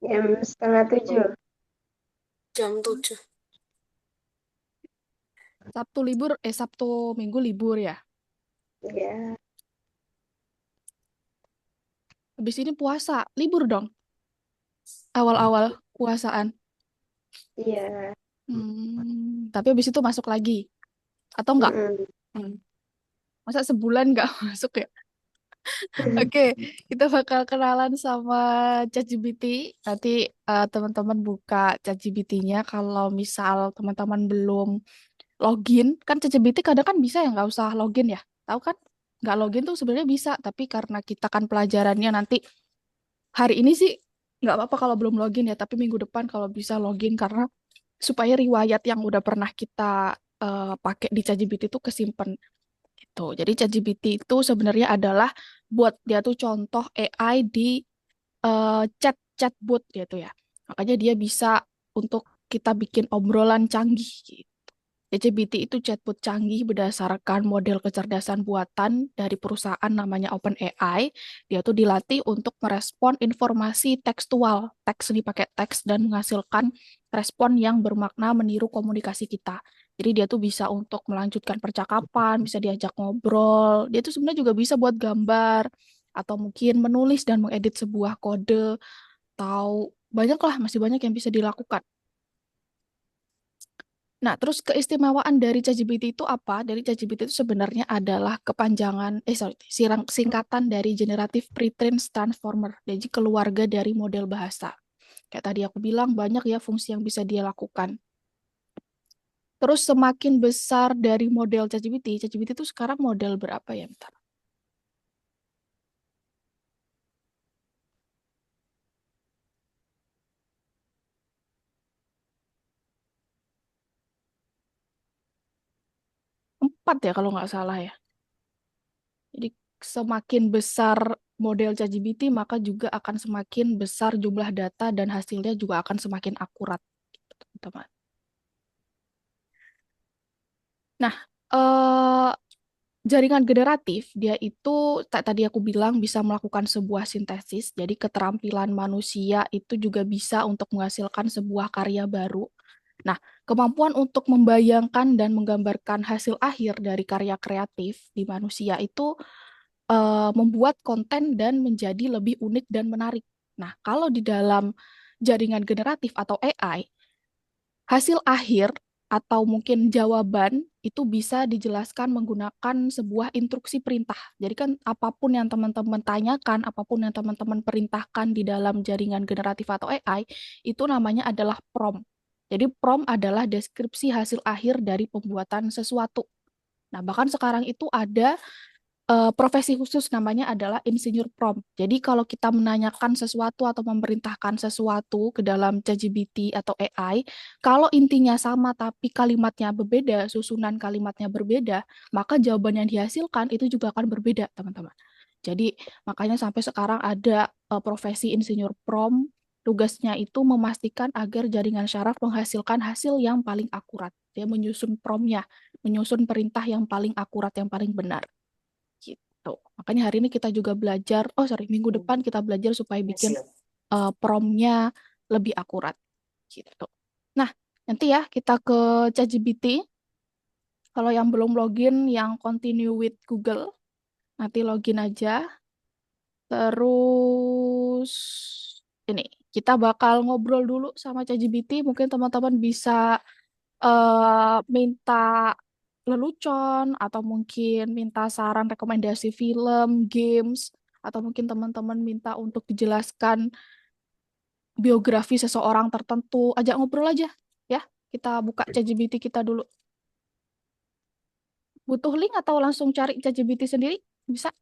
Jam 6:30. Jam 7. Sabtu libur, Sabtu Minggu libur ya. Iya. Habis ini puasa, libur dong. Awal-awal puasaan. Iya. Tapi habis itu masuk lagi. Atau enggak? Mm-mm. Hmm. Masa sebulan nggak masuk ya? Oke, kita bakal kenalan sama ChatGPT. Nanti teman-teman buka ChatGPT-nya. Kalau misal teman-teman belum login, kan ChatGPT kadang kan bisa ya nggak usah login ya. Tahu kan? Nggak login tuh sebenarnya bisa, tapi karena kita kan pelajarannya nanti hari ini sih nggak apa-apa kalau belum login ya, tapi minggu depan kalau bisa login karena supaya riwayat yang udah pernah kita pakai di ChatGPT itu kesimpan gitu. Jadi ChatGPT itu sebenarnya adalah buat dia tuh contoh AI di chatbot gitu ya. Makanya dia bisa untuk kita bikin obrolan canggih gitu. ChatGPT itu chatbot canggih berdasarkan model kecerdasan buatan dari perusahaan namanya OpenAI. Dia tuh dilatih untuk merespon informasi tekstual, teks dipakai teks dan menghasilkan respon yang bermakna meniru komunikasi kita. Jadi dia tuh bisa untuk melanjutkan percakapan, bisa diajak ngobrol. Dia tuh sebenarnya juga bisa buat gambar atau mungkin menulis dan mengedit sebuah kode. Tahu banyak lah, masih banyak yang bisa dilakukan. Nah, terus keistimewaan dari ChatGPT itu apa? Dari ChatGPT itu sebenarnya adalah singkatan dari Generative Pre-trained Transformer. Jadi keluarga dari model bahasa. Kayak tadi aku bilang banyak ya fungsi yang bisa dia lakukan. Terus semakin besar dari model ChatGPT, ChatGPT itu sekarang model berapa ya? Bentar. Empat ya kalau nggak salah ya. Jadi semakin besar model ChatGPT, maka juga akan semakin besar jumlah data dan hasilnya juga akan semakin akurat, gitu, teman-teman. Nah, jaringan generatif dia itu tadi aku bilang bisa melakukan sebuah sintesis. Jadi keterampilan manusia itu juga bisa untuk menghasilkan sebuah karya baru. Nah, kemampuan untuk membayangkan dan menggambarkan hasil akhir dari karya kreatif di manusia itu membuat konten dan menjadi lebih unik dan menarik. Nah, kalau di dalam jaringan generatif atau AI, hasil akhir atau mungkin jawaban itu bisa dijelaskan menggunakan sebuah instruksi perintah. Jadi kan apapun yang teman-teman tanyakan, apapun yang teman-teman perintahkan di dalam jaringan generatif atau AI, itu namanya adalah prompt. Jadi prompt adalah deskripsi hasil akhir dari pembuatan sesuatu. Nah, bahkan sekarang itu ada profesi khusus namanya adalah insinyur prompt. Jadi kalau kita menanyakan sesuatu atau memerintahkan sesuatu ke dalam ChatGPT atau AI, kalau intinya sama tapi kalimatnya berbeda, susunan kalimatnya berbeda, maka jawaban yang dihasilkan itu juga akan berbeda, teman-teman. Jadi makanya sampai sekarang ada profesi insinyur prompt, tugasnya itu memastikan agar jaringan syaraf menghasilkan hasil yang paling akurat. Dia menyusun promptnya, menyusun perintah yang paling akurat, yang paling benar. Gitu. Makanya hari ini kita juga belajar, minggu depan kita belajar supaya bikin promptnya lebih akurat. Gitu. Nah, nanti ya kita ke ChatGPT. Kalau yang belum login, yang continue with Google, nanti login aja. Terus ini kita bakal ngobrol dulu sama ChatGPT. Mungkin teman-teman bisa minta lelucon atau mungkin minta saran rekomendasi film, games, atau mungkin teman-teman minta untuk dijelaskan biografi seseorang tertentu. Ajak ngobrol aja ya. Kita buka ChatGPT kita dulu. Butuh link atau langsung cari ChatGPT sendiri? Bisa?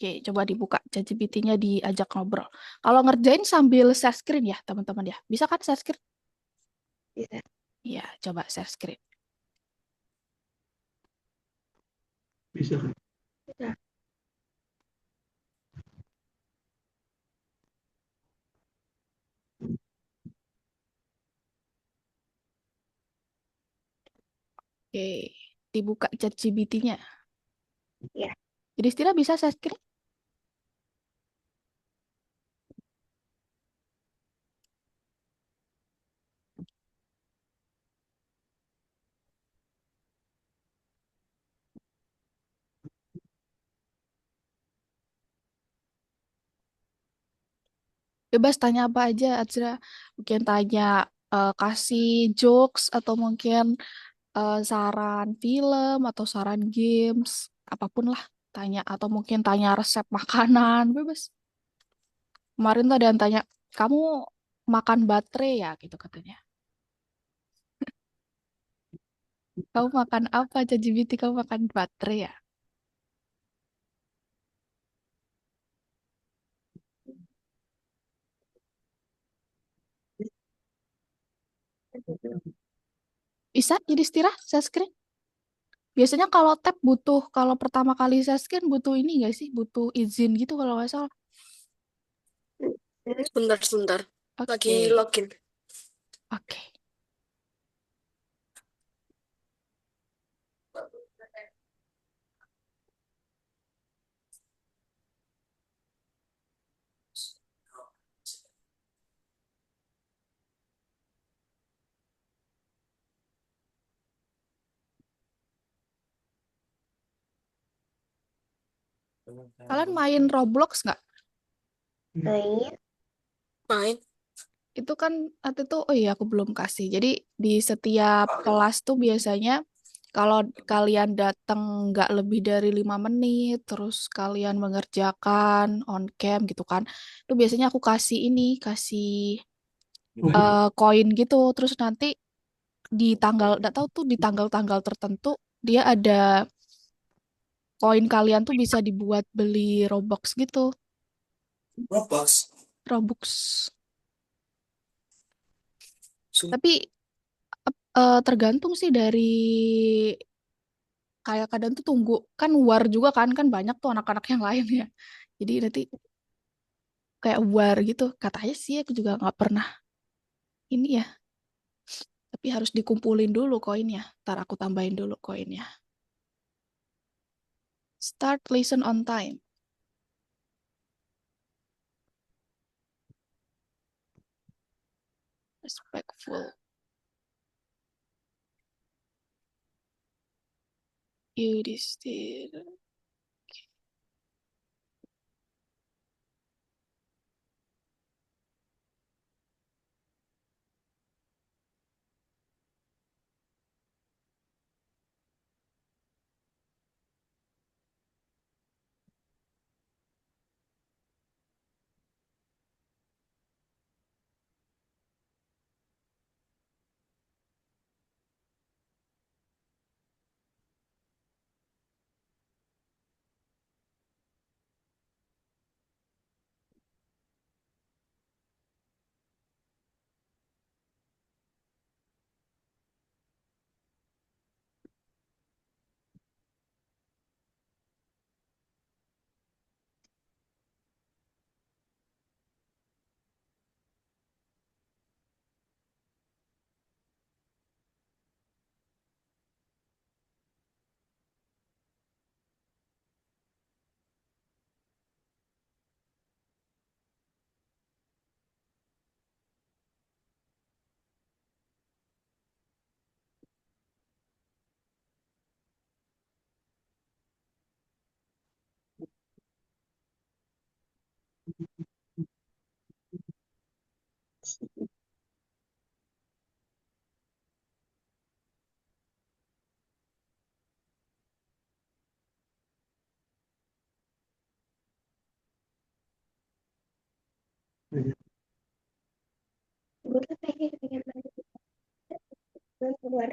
Oke, coba dibuka ChatGPT-nya diajak ngobrol. Kalau ngerjain sambil share screen ya, teman-teman ya. Bisa kan share screen? Bisa. Iya, coba share screen. Bisa. Oke, dibuka ChatGPT-nya. Ya. Jadi Stira bisa share screen? Bebas tanya apa aja, Azra. Mungkin tanya kasih jokes atau mungkin saran film atau saran games, apapun lah tanya atau mungkin tanya resep makanan, bebas. Kemarin tuh ada yang tanya, kamu makan baterai ya gitu katanya. Kamu makan apa? ChatGPT kamu makan baterai ya? Bisa jadi istirahat share screen. Biasanya kalau tab butuh, kalau pertama kali share screen butuh ini nggak sih? Butuh izin gitu kalau nggak salah. Sebentar, sebentar. Lagi Oke, login. oke. Kalian main Roblox nggak? Main. Main. Itu kan waktu itu, oh iya aku belum kasih. Jadi di setiap kelas tuh biasanya kalau kalian datang nggak lebih dari 5 menit, terus kalian mengerjakan on cam gitu kan, itu biasanya aku kasih ini, kasih koin gitu. Terus nanti di tanggal, nggak tahu tuh di tanggal-tanggal tertentu dia ada koin kalian tuh bisa dibuat beli Robux gitu, Roblox. Robux. Su- Tapi tergantung sih dari kayak kadang tuh tunggu kan war juga kan kan banyak tuh anak-anak yang lain ya. Jadi nanti kayak war gitu. Katanya sih aku juga nggak pernah ini ya. Tapi harus dikumpulin dulu koinnya. Ntar aku tambahin dulu koinnya. Start lesson on time. Respectful. You this. Gue tuh pengen balik keluar.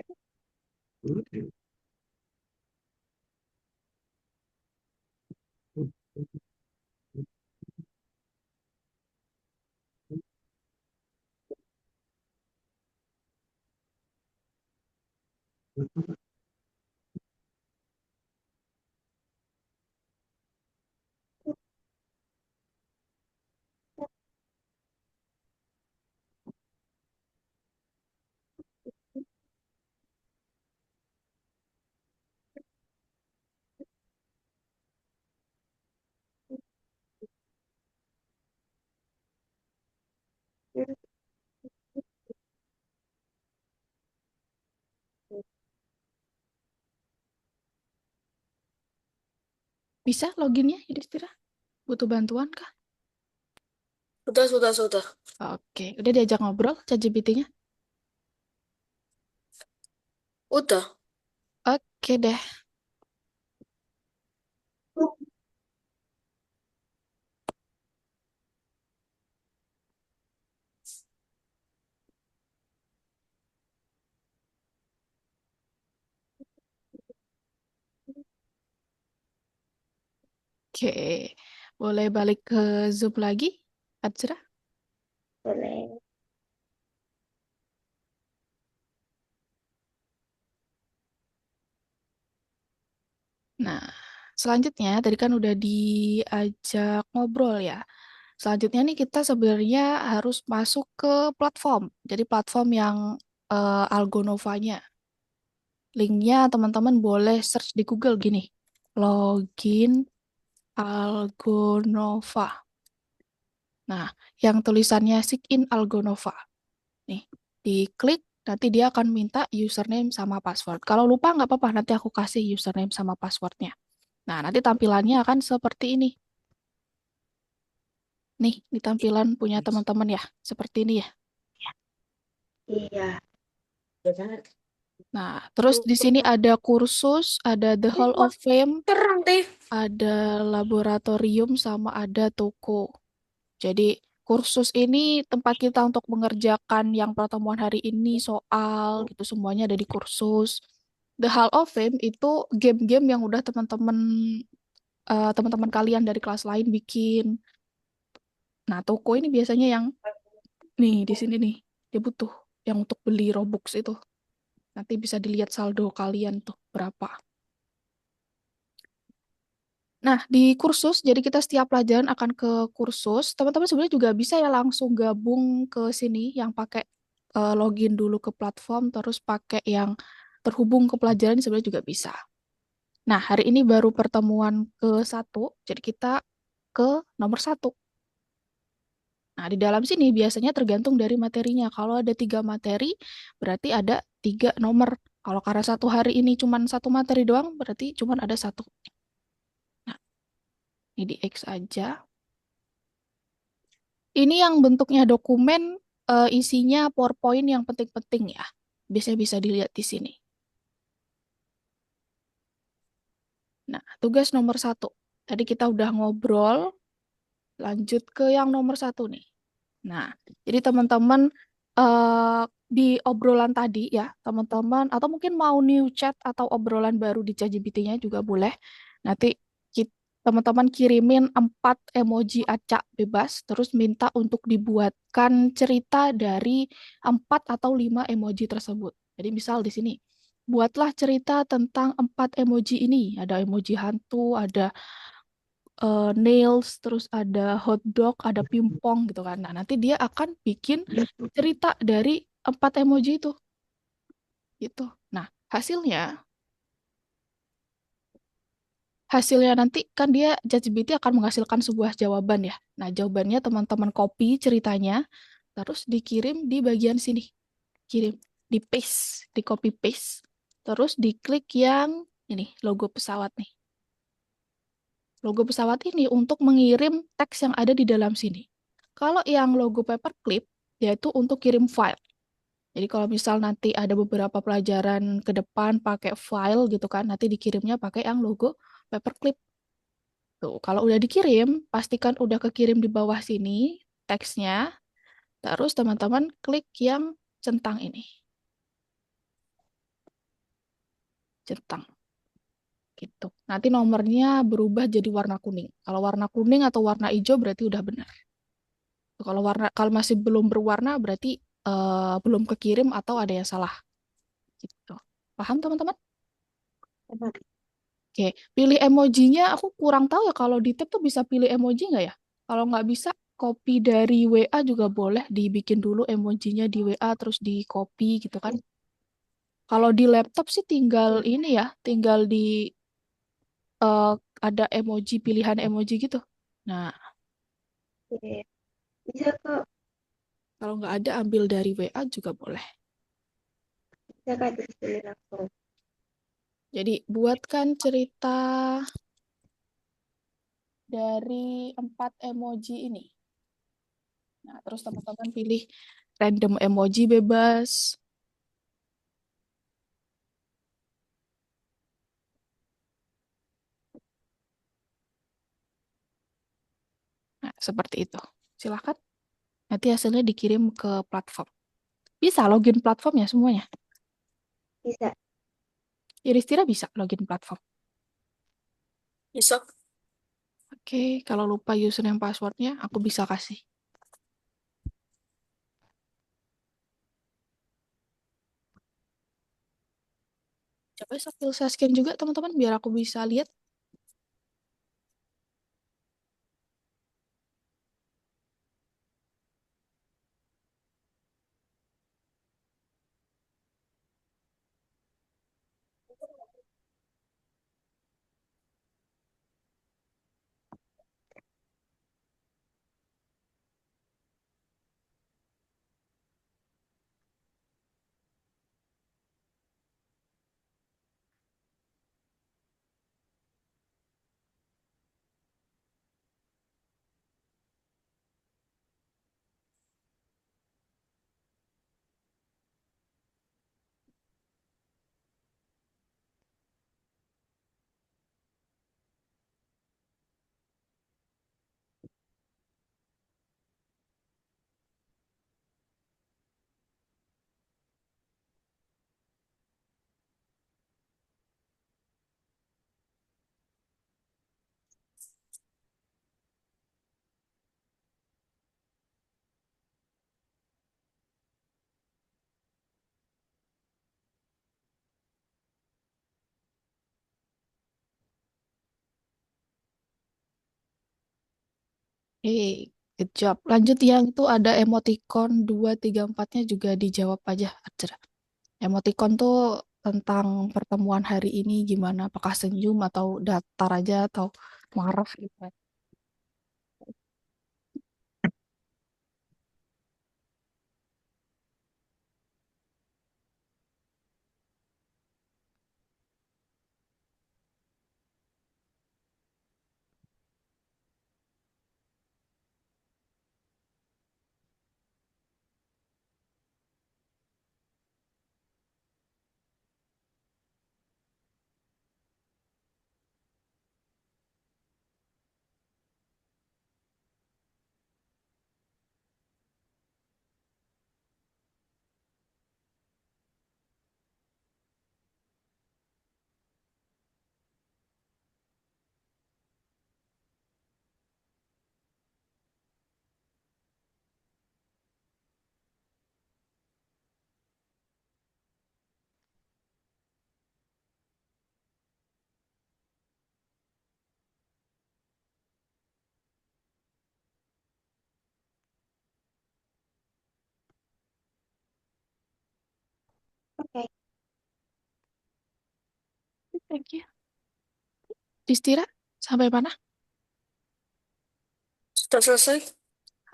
Bisa loginnya, Yudhistira? Butuh bantuan kah? Sudah. Oke, udah diajak ngobrol ChatGPT-nya? Udah. Oke deh. Oke, boleh balik ke Zoom lagi, Azra? Boleh. Nah, selanjutnya tadi kan udah diajak ngobrol ya. Selanjutnya nih kita sebenarnya harus masuk ke platform. Jadi platform yang Algonova-nya. Linknya teman-teman boleh search di Google gini. Login Algonova. Nah, yang tulisannya sign in Algonova. Nih, diklik, nanti dia akan minta username sama password. Kalau lupa nggak apa-apa, nanti aku kasih username sama passwordnya. Nah, nanti tampilannya akan seperti ini. Nih, di tampilan punya teman-teman ya, seperti ini ya. Iya. Nah, terus di sini ada kursus, ada The Hall of Fame, Terang teh. ada laboratorium, sama ada toko. Jadi, kursus ini tempat kita untuk mengerjakan yang pertemuan hari ini, soal, gitu, semuanya ada di kursus. The Hall of Fame itu game-game yang udah teman-teman kalian dari kelas lain bikin. Nah, toko ini biasanya yang nih di sini nih, dia butuh yang untuk beli Robux itu. Nanti bisa dilihat saldo kalian tuh berapa. Nah, di kursus, jadi kita setiap pelajaran akan ke kursus. Teman-teman sebenarnya juga bisa ya langsung gabung ke sini yang pakai login dulu ke platform, terus pakai yang terhubung ke pelajaran sebenarnya juga bisa. Nah, hari ini baru pertemuan ke-1, jadi kita ke nomor 1. Nah, di dalam sini biasanya tergantung dari materinya. Kalau ada 3 materi, berarti ada 3 nomor. Kalau karena satu hari ini cuma 1 materi doang, berarti cuma ada 1. Nah, ini di X aja. Ini yang bentuknya dokumen, isinya PowerPoint yang penting-penting ya. Biasanya bisa dilihat di sini. Nah, tugas nomor 1. Tadi kita udah ngobrol, lanjut ke yang nomor 1 nih. Nah, jadi teman-teman di obrolan tadi ya, teman-teman, atau mungkin mau new chat atau obrolan baru di ChatGPT-nya juga boleh. Nanti teman-teman kirimin 4 emoji acak bebas, terus minta untuk dibuatkan cerita dari 4 atau 5 emoji tersebut. Jadi misal di sini, buatlah cerita tentang 4 emoji ini. Ada emoji hantu, ada nails, terus ada hotdog, ada pimpong gitu kan. Nah, nanti dia akan bikin cerita dari 4 emoji itu. Gitu. Nah, hasilnya nanti kan dia ChatGPT akan menghasilkan sebuah jawaban ya. Nah, jawabannya teman-teman copy ceritanya, terus dikirim di bagian sini. Kirim, di paste, di copy paste. Terus diklik yang ini, logo pesawat nih. Logo pesawat ini untuk mengirim teks yang ada di dalam sini. Kalau yang logo paperclip, yaitu untuk kirim file. Jadi kalau misal nanti ada beberapa pelajaran ke depan pakai file gitu kan, nanti dikirimnya pakai yang logo paperclip. Tuh, kalau udah dikirim, pastikan udah kekirim di bawah sini teksnya. Terus teman-teman klik yang centang ini. Centang. Gitu. Nanti nomornya berubah jadi warna kuning. Kalau warna kuning atau warna hijau berarti udah benar. Kalau masih belum berwarna berarti belum kekirim atau ada yang salah. Gitu. Paham teman-teman? Paham. Oke, pilih emojinya aku kurang tahu ya kalau di tab tuh bisa pilih emoji nggak ya? Kalau nggak bisa, copy dari WA juga boleh dibikin dulu emojinya di WA terus di copy gitu kan. Kalau di laptop sih tinggal ini ya, tinggal di eh, ada emoji pilihan emoji gitu. Nah, Oke. Bisa kok, kalau nggak ada ambil dari WA juga boleh. bisa Kak di sini langsung. Jadi buatkan cerita dari 4 emoji ini. Nah, terus teman-teman pilih random emoji bebas. Nah, seperti itu. Silahkan. Nanti hasilnya dikirim ke platform. Bisa login platform ya semuanya. Bisa. Iris Tira bisa login platform. Bisa. Oke, kalau lupa username passwordnya, aku bisa kasih. Coba sambil saya scan juga teman-teman, biar aku bisa lihat. Good job. Lanjut yang itu ada emoticon 2, 3, 4-nya juga dijawab aja. Aja. Emoticon tuh tentang pertemuan hari ini gimana, apakah senyum atau datar aja atau marah gitu. Oke. Thank you. Distira, sampai mana? Sudah selesai.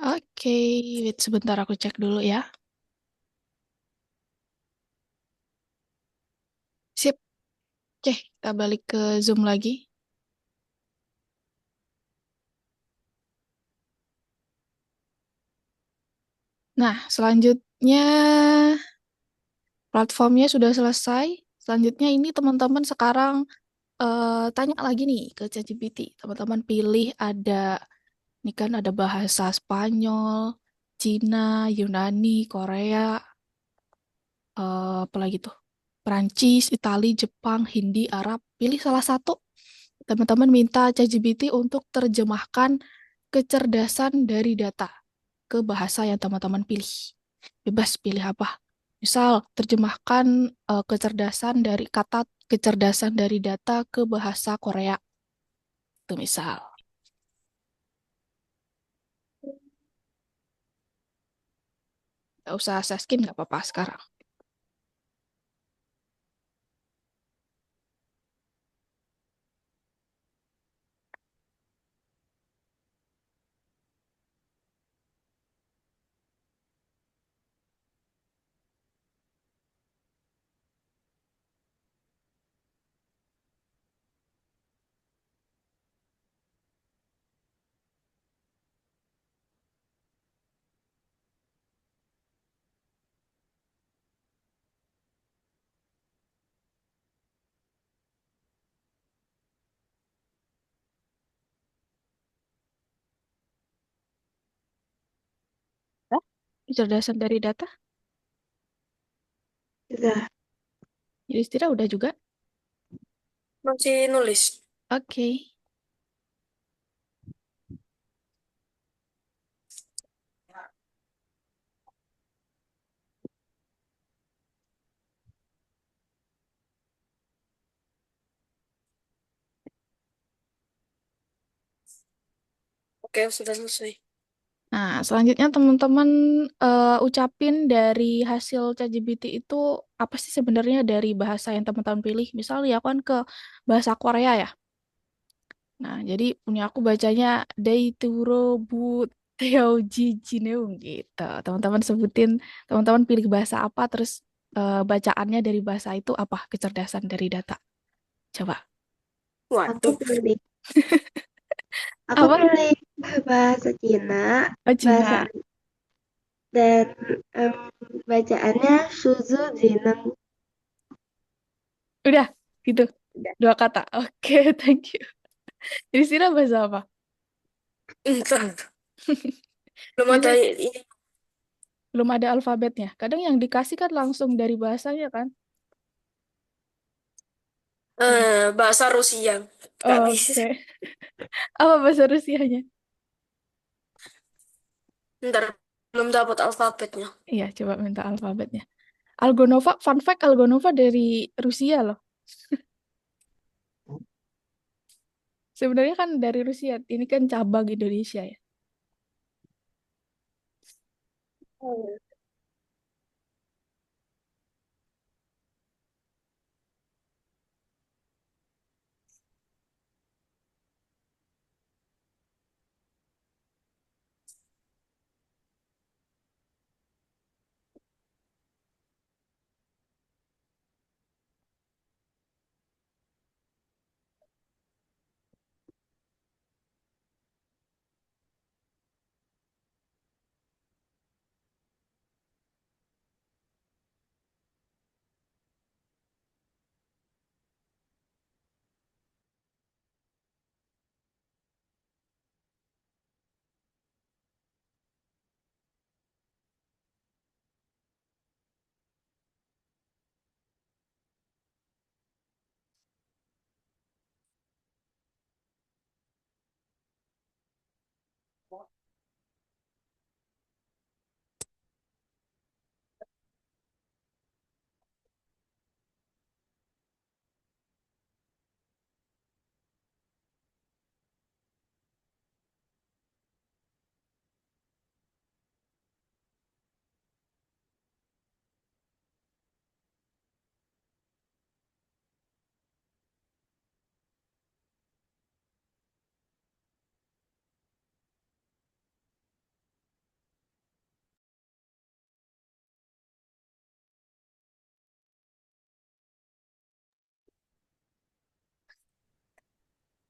Oke, wait sebentar aku cek dulu ya. Sip. Oke, kita balik ke Zoom lagi. Nah, selanjutnya platformnya sudah selesai. Selanjutnya ini teman-teman sekarang tanya lagi nih ke ChatGPT. Teman-teman pilih ini kan ada bahasa Spanyol, Cina, Yunani, Korea, apa lagi tuh? Perancis, Itali, Jepang, Hindi, Arab. Pilih salah satu. Teman-teman minta ChatGPT untuk terjemahkan kecerdasan dari data ke bahasa yang teman-teman pilih. Bebas pilih apa. Misal, terjemahkan kecerdasan dari data ke bahasa Korea. Itu misal. Nggak usah seskin, nggak apa-apa sekarang. Hah? Kecerdasan dari data? Sudah. Yudhistira udah juga? Masih nulis. Oke. Oke, sudah selesai. Nah, selanjutnya teman-teman ucapin dari hasil ChatGPT itu apa sih sebenarnya dari bahasa yang teman-teman pilih. Misalnya ya kan ke bahasa Korea ya. Nah, jadi punya aku bacanya Daituro Bu Teoji Jineung gitu. Teman-teman sebutin, teman-teman pilih bahasa apa, terus bacaannya dari bahasa itu apa kecerdasan dari data. Coba. Aku Waduh. pilih. Aku Apa? pilih bahasa Cina, Oh, bahasa Cina. dan em, bacaannya Suzu Zinen. Udah, gitu. Dua kata. Oke, thank you. Jadi Sira bahasa apa? Entar. Belum ada Biasanya ini. belum ada alfabetnya. Kadang yang dikasih kan langsung dari bahasanya kan. Bahasa Rusia. Gak bisa. Oke. Apa bahasa Rusianya? Ntar belum dapat alfabetnya. Iya, coba minta alfabetnya. Algonova, fun fact Algonova dari Rusia loh. Sebenarnya kan dari Rusia. Ini kan cabang Indonesia ya. Oh.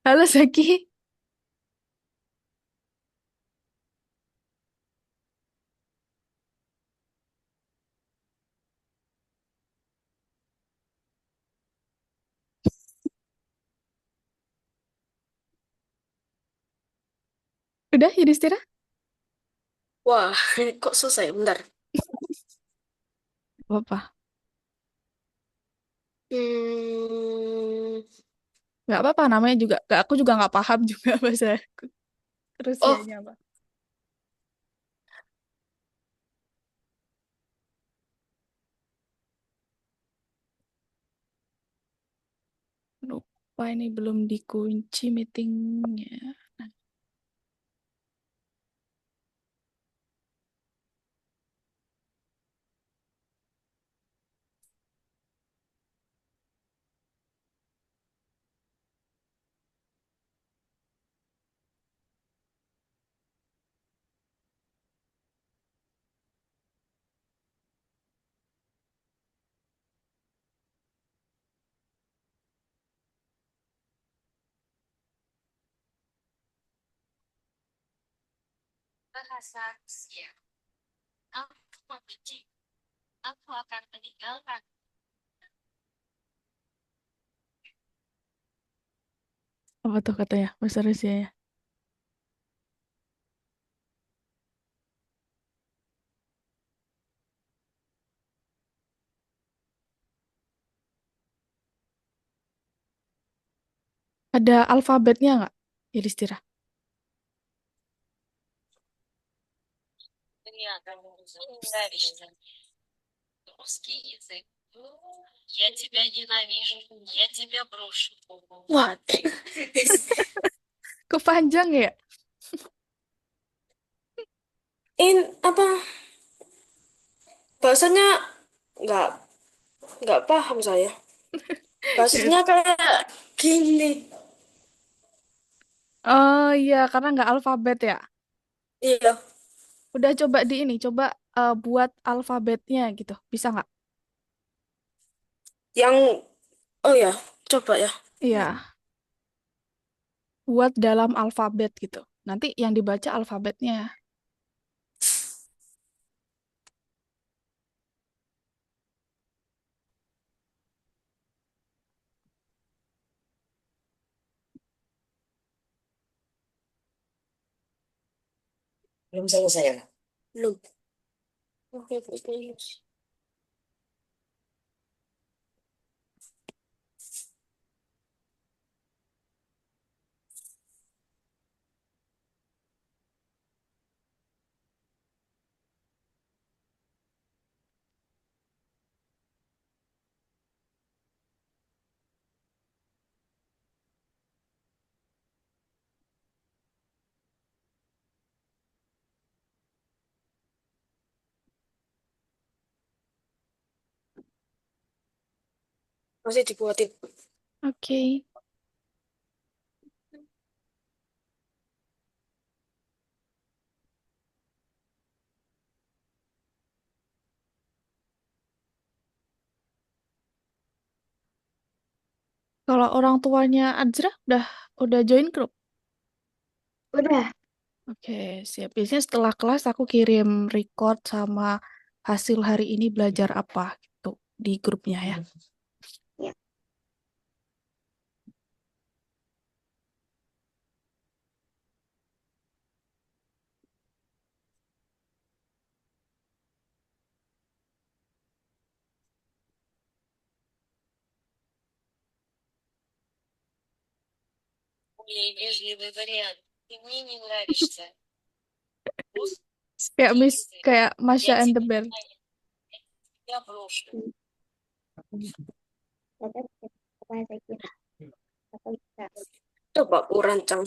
Halo Zaki. Udah, Yudhistira? Wah, kok susah ya? Bentar. Apa? Hmm, Nggak apa-apa, namanya juga. Aku juga nggak paham juga bahasa oh, Rusianya apa. Lupa ini belum dikunci meetingnya. Bahasa Rusia. Aku membenci. Aku akan meninggalkan. Apa tuh katanya bahasa Rusianya? Ada alfabetnya nggak, Yudhistira? Мне ненавижу русский язык. Я тебя ненавижу. Я тебя брошу. wah. Kepanjang ya? Ini apa? Bahasanya nggak nggak paham saya. Yes. Bahasanya kayak gini. Oh iya, karena nggak alfabet ya. Iya, Udah coba di ini, coba buat alfabetnya gitu. Bisa nggak? yang oh ya, coba ya. Iya, buat dalam alfabet gitu. Nanti yang dibaca alfabetnya. Belum selesai ya? Belum. Oke, oke. Masih dibuatin. Oke. Kalau orang tuanya Azra udah join grup. Udah, Oke, siap. Biasanya setelah kelas aku kirim record sama hasil hari ini belajar apa gitu di grupnya ya. ya. Более вежливый вариант. Ты мне не нравишься. Kayak Русский Miss, язык. kayak Masha Я and the тебя Bear. ненавижу. Я тебя брошу. Kita bahasa kita. Apa bisa? Coba aku rancang.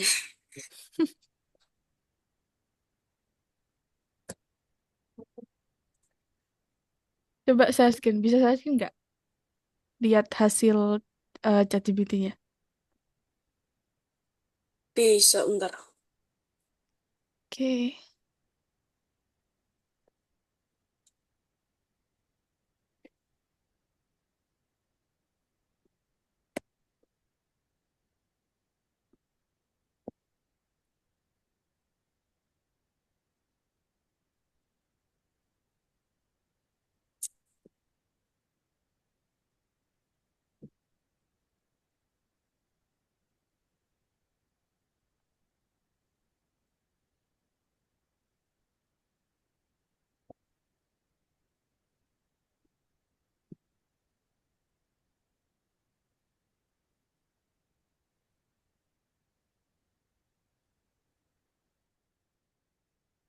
Coba saya scan, bisa saya scan nggak? Lihat hasil ChatGPT-nya. Bisa, bentar. Oke.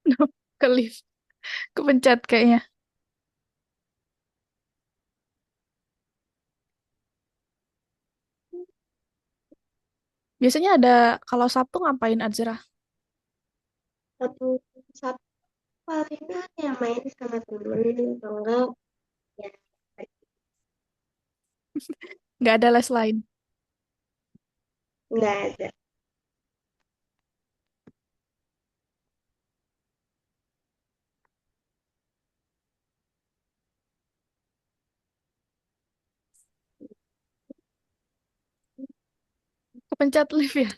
No, ke lift. Kepencet kayaknya. Biasanya ada kalau Sabtu ngapain Azra? Satu satu palingan yang main sama temen atau enggak ya Nggak ada les lain. enggak ada. Kepencet lift ya.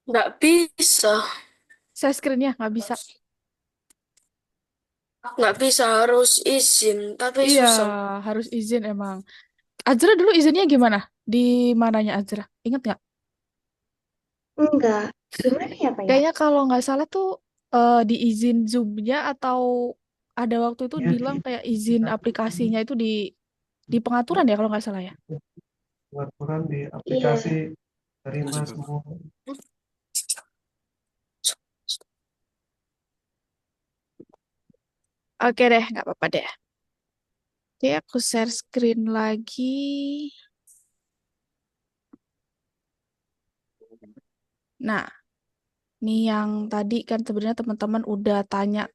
Nggak bisa. Share screen-nya nggak bisa. Nggak bisa, harus izin. Tapi Iya, susah. harus izin emang. Azra dulu izinnya gimana? Di mananya Azra? Ingat nggak? Enggak. Gimana ya, Pak ya? Kayaknya kalau nggak salah tuh di izin Zoom-nya atau ada waktu itu Ya, bilang kayak izin kita aplikasinya itu di pengaturan ya kalau nggak salah ya. pengaturan di Iya. aplikasi terima semua. Oke deh, nggak apa-apa deh. Oke, aku share screen lagi. Nah, ini yang tadi kan sebenarnya teman-teman udah tanya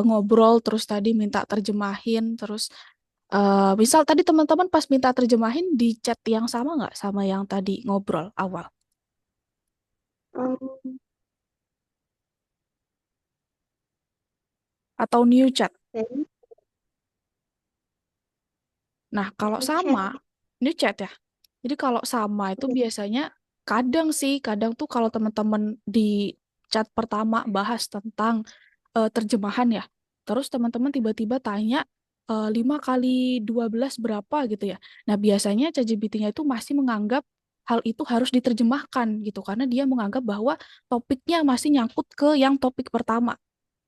ngobrol terus tadi minta terjemahin terus misal tadi teman-teman pas minta terjemahin di chat yang sama nggak sama yang tadi ngobrol awal Um, atau new chat? dan Nah, kalau chat. sama new chat ya. Jadi kalau sama itu biasanya kadang tuh kalau teman-teman di chat pertama bahas tentang terjemahan ya. Terus teman-teman tiba-tiba tanya 5 kali 12 berapa gitu ya. Nah, biasanya ChatGPT-nya itu masih menganggap hal itu harus diterjemahkan gitu karena dia menganggap bahwa topiknya masih nyangkut ke yang topik pertama.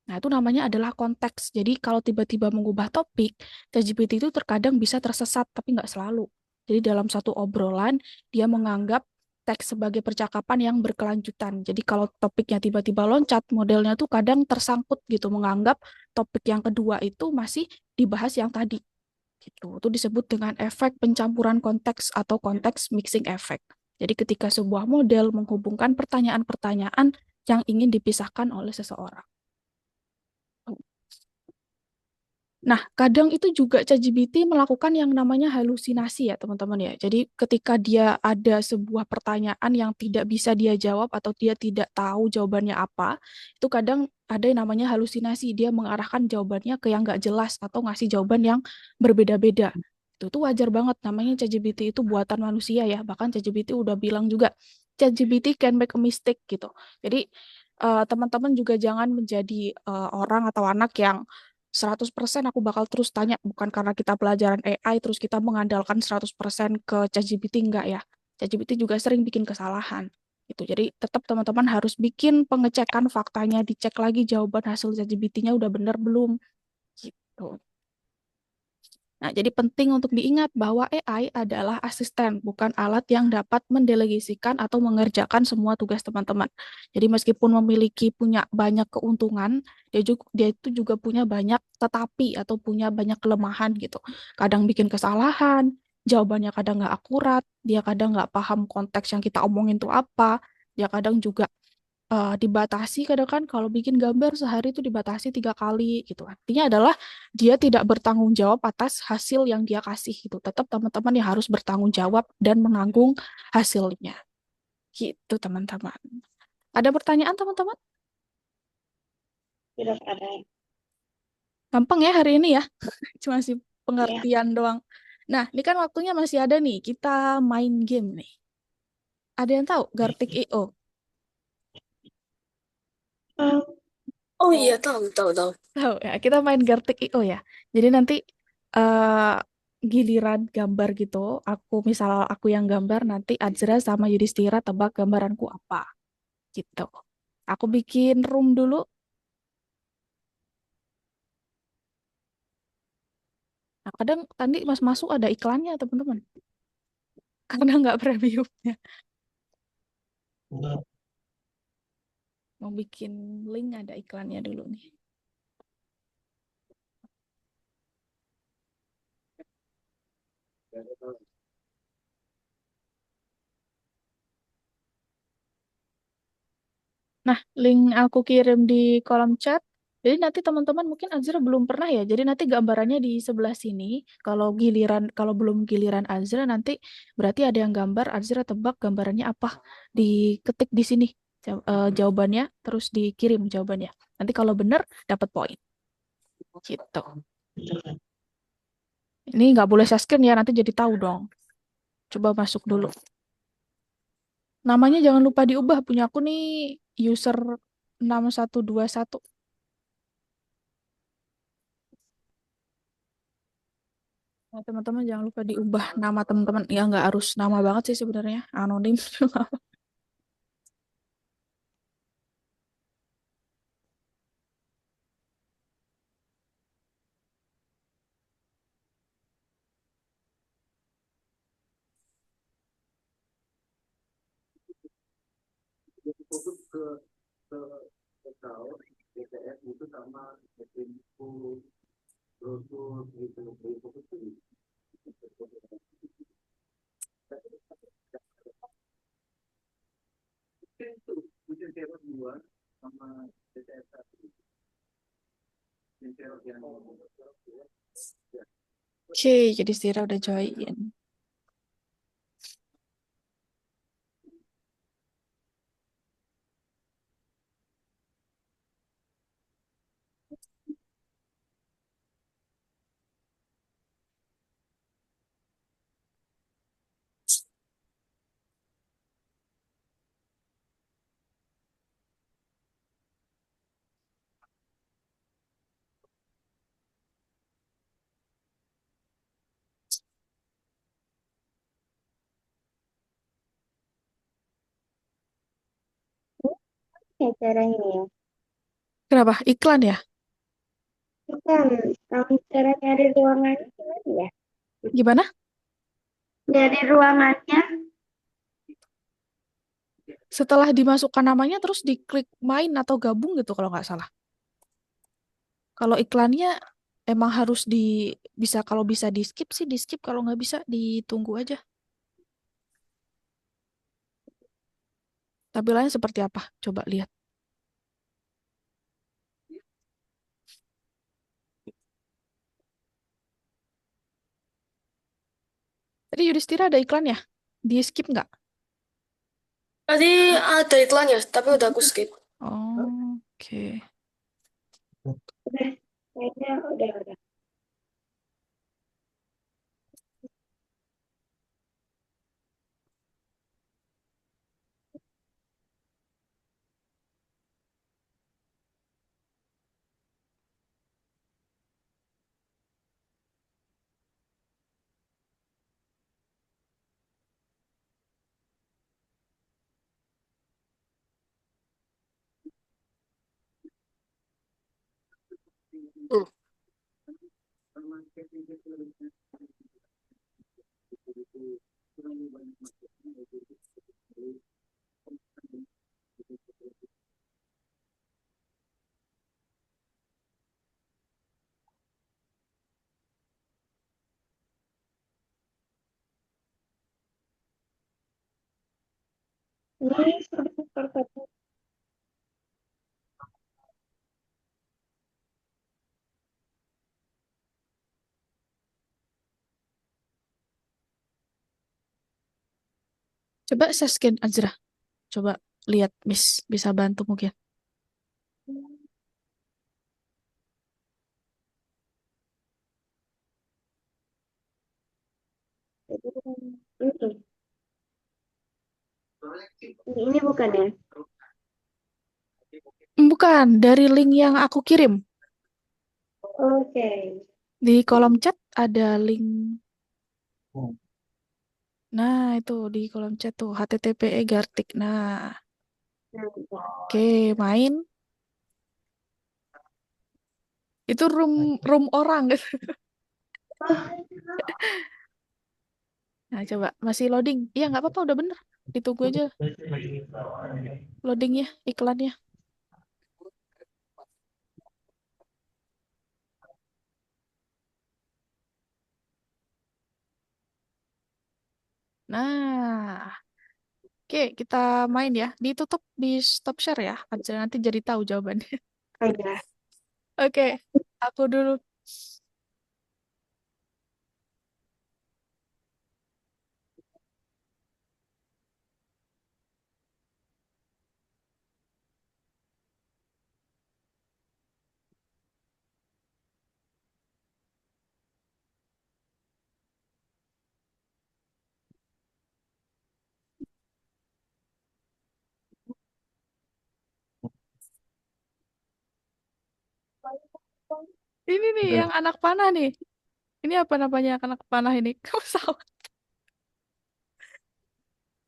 Nah, itu namanya adalah konteks. Jadi kalau tiba-tiba mengubah topik, ChatGPT itu terkadang bisa tersesat tapi nggak selalu. Jadi dalam satu obrolan, dia menganggap teks sebagai percakapan yang berkelanjutan. Jadi kalau topiknya tiba-tiba loncat, modelnya tuh kadang tersangkut gitu, menganggap topik yang kedua itu masih dibahas yang tadi. Gitu. Itu disebut dengan efek pencampuran konteks atau konteks mixing effect. Jadi ketika sebuah model menghubungkan pertanyaan-pertanyaan yang ingin dipisahkan oleh seseorang. Nah, kadang itu juga ChatGPT melakukan yang namanya halusinasi ya, teman-teman ya. Jadi ketika dia ada sebuah pertanyaan yang tidak bisa dia jawab atau dia tidak tahu jawabannya apa, itu kadang ada yang namanya halusinasi. Dia mengarahkan jawabannya ke yang nggak jelas atau ngasih jawaban yang berbeda-beda. Itu tuh wajar banget, namanya ChatGPT itu buatan manusia ya. Bahkan ChatGPT udah bilang juga, ChatGPT can make a mistake gitu. Jadi teman-teman juga jangan menjadi orang atau anak yang 100% aku bakal terus tanya, bukan karena kita pelajaran AI terus kita mengandalkan 100% ke ChatGPT, enggak ya. ChatGPT juga sering bikin kesalahan. Gitu. Jadi tetap teman-teman harus bikin pengecekan faktanya, dicek lagi jawaban hasil ChatGPT-nya udah bener belum. Gitu. Nah, jadi penting untuk diingat bahwa AI adalah asisten, bukan alat yang dapat mendelegasikan atau mengerjakan semua tugas teman-teman. Jadi meskipun memiliki punya banyak keuntungan, dia itu juga punya banyak tetapi atau punya banyak kelemahan gitu. Kadang bikin kesalahan, jawabannya kadang nggak akurat, dia kadang nggak paham konteks yang kita omongin itu apa, dia kadang juga dibatasi kadang kan kalau bikin gambar sehari itu dibatasi 3 kali gitu. Artinya adalah dia tidak bertanggung jawab atas hasil yang dia kasih gitu. Tetap teman-teman yang harus bertanggung jawab dan menanggung hasilnya. Gitu teman-teman. Ada pertanyaan teman-teman? Tidak ada. Gampang ya hari ini ya. Cuma sih Ya. pengertian doang. Nah, ini kan waktunya masih ada nih. Kita main game nih. Ada yang tahu Gartic.io? Um, Oh iya, tahu, tahu, tahu. Tahu ya, kita main Gartic.io ya. Jadi nanti eh giliran gambar gitu, misal aku yang gambar, nanti Azra sama Yudhistira tebak gambaranku apa gitu. Aku bikin room dulu. Nah, kadang tadi mas masuk ada iklannya teman-teman, karena nggak premiumnya. Enggak, Mau bikin link ada iklannya dulu nih. Nah, link aku kirim di kolom chat. Jadi nanti teman-teman mungkin Azra belum pernah ya. Jadi nanti gambarannya di sebelah sini. Kalau belum giliran Azra nanti berarti ada yang gambar. Azra tebak gambarannya apa. Diketik di sini jawabannya, terus dikirim jawabannya. Nanti kalau benar dapat poin. Gitu. Ini nggak boleh share screen ya. Nanti jadi tahu dong. Coba masuk dulu. Namanya jangan lupa diubah. Punya aku nih user 6121. Nah, teman-teman jangan lupa diubah nama teman-teman. Ya nggak harus nama banget sih sebenarnya. Anonim. Oke, jadi Sira udah join. Ya caranya ya. Kenapa? Iklan ya? Bukan, cara nyari ruangannya gimana ya? Gimana? Nyari ruangannya. Setelah dimasukkan namanya terus diklik main atau gabung gitu kalau nggak salah. Kalau iklannya emang harus bisa kalau bisa di skip sih di skip, kalau nggak bisa ditunggu aja. Tampilannya seperti apa? Coba lihat. Tadi Yudhistira ada iklan ya? Di skip nggak? Tadi ada iklannya, tapi udah aku skip. Oh, oke. Udah, kayaknya udah. Hmm. Ini sudah. Coba saya scan Azra. Coba lihat Miss bisa bantu mungkin. Ini bukan ya? Bukan, dari link yang aku kirim. Oke. Di kolom chat ada link. Nah, itu di kolom chat tuh httpe Gartik. Nah, oke, main. Itu room orang. Nah, coba masih loading. Iya, nggak apa-apa, udah bener. Ditunggu aja loadingnya, iklannya. Nah, oke, kita main ya. Ditutup di stop share ya. Aja nanti jadi tahu jawabannya. Oh iya. Oke, aku dulu. Ini nih yang anak panah nih. Ini apa namanya anak panah ini? Kamu salah.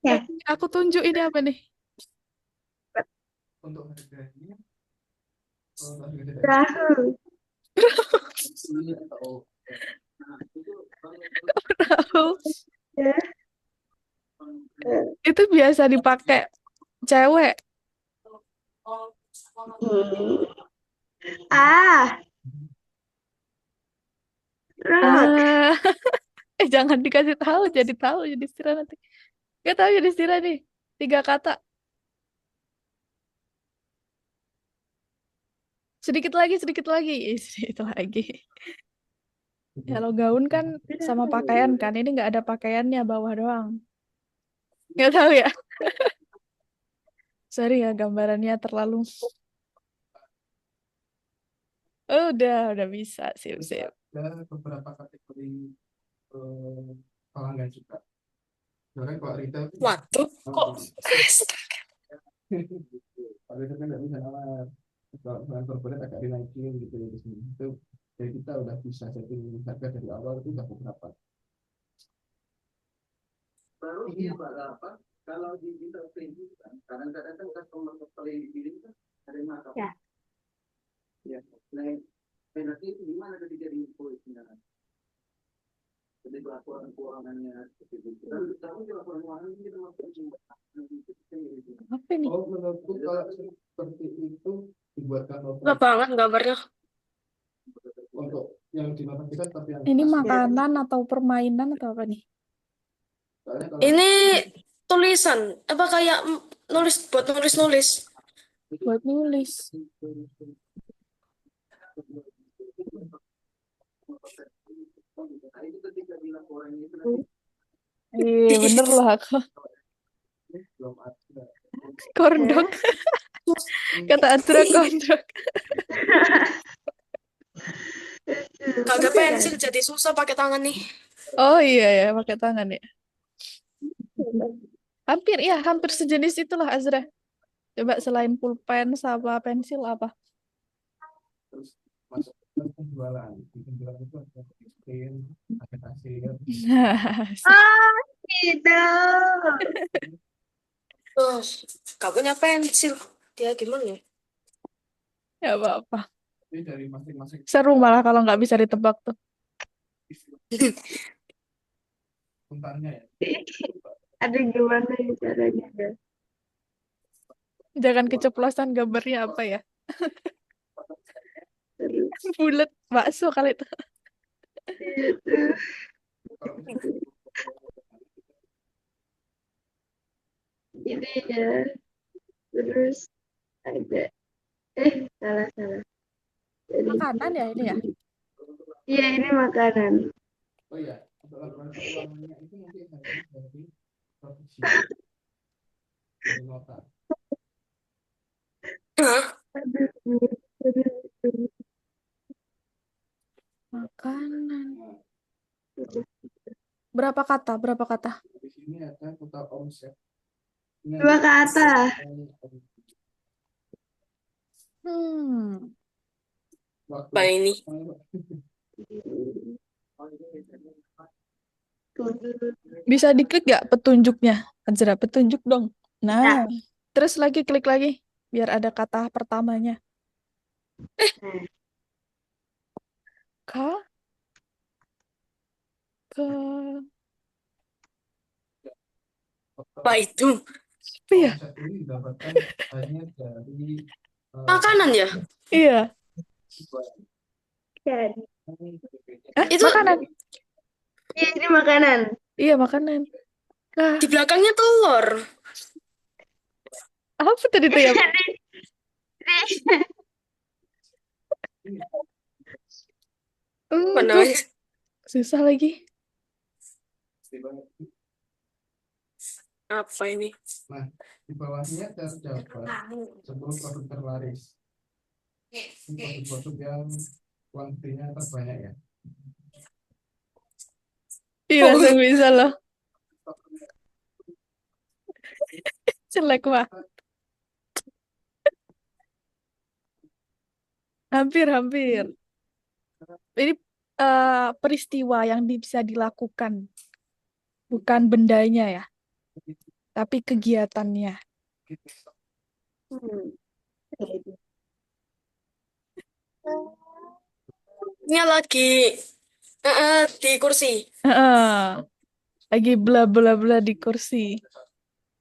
Ya. Aku tunjuk ini apa nih? Untuk harganya, kalau harga tidak Perahu. Tahu. Ya. Itu biasa dipakai cewek. Hmm. Ah, rok. Ah. Jangan dikasih tahu, jadi istilah nanti. Gak tahu jadi istilah nih. 3 kata. Sedikit lagi, sedikit lagi. Sedikit lagi. Kalau gaun kan sama pakaian kan. Ini nggak ada pakaiannya, bawah doang. Nggak tahu ya. Sorry ya, gambarannya terlalu. Oh, udah bisa. Sip, sip. ada beberapa kategori pelanggan juga. Soalnya kalau retail itu Waduh, kok kalau itu kan nggak bisa nawar. Kalau dengan corporate agak dinaikin gitu ya di sini. Itu jadi kita udah bisa setting harga dari awal itu udah beberapa. Baru dia apa? Kalau di digital printing kan kadang-kadang kan customer play di kan ada yang makan. Ya. Ya. Nah, nanti itu gimana ketika diinfonya? Jadi laporan keuangannya seperti itu. Dan tahu laporan keuangan kita lakukan Apa nih? oh, menurutku kalau seperti itu dibuatkan nggak banget gambarnya. untuk yang dinotasikan tapi yang Ini asli. makanan atau permainan atau apa nih? Soalnya kalau Ini tulisan, apa kayak buat nulis-nulis. Buat nulis. nah, itu ketika di laporan itu Iya, bener lah aku. belum ada. Kondok. Kata Azra kondok. Kagak pensil jadi susah pakai tangan nih. Oh iya ya, pakai tangan ya. Hampir sejenis itulah Azra. Coba selain pulpen sama pensil apa? Terus masuk ke penjualan. Di penjualan itu ada print, ada hasil. Gitu. Gak punya pensil. Dia gimana ya? Ya apa-apa. Jadi dari masing-masing Seru malah kalau nggak bisa ditebak tuh. puntarnya ya. Aduh, gimana ya caranya? Jangan keceplosan gambarnya apa ya? Bulat bakso kali itu. Ini ya. Terus ada. Salah. Jadi, Makanan ya ini ya? iya, ini makanan. Oh iya, untuk laporan keuangannya itu nanti harus dari produksi. Dari nota. Makanan. Berapa kata? Di sini ada total omset. Ini 2 kata. waktu Apa ini? Bisa diklik nggak petunjuknya? Azra, petunjuk dong. Nah, terus lagi klik lagi biar ada kata pertamanya. Ka ke Apa itu? apa ya? omset ini didapatkan hanya dari Makanan ya? Iya. Jadi, Itu Makanan. iya, ini makanan. Iya, makanan. Nah, Di belakangnya telur. apa tadi tuh ya? Apa Tuh, namanya? susah lagi. Apa ini? Nah, di bawahnya terdapat 10 produk terlaris. Ini produk-produk yang kuantitinya terbanyak ya. Ih, Oh, langsung bisa loh. Jelek banget. Hampir. Ini peristiwa yang bisa dilakukan, bukan bendanya ya, tapi kegiatannya. ini lagi di kursi. Heeh. Lagi bla bla bla di kursi.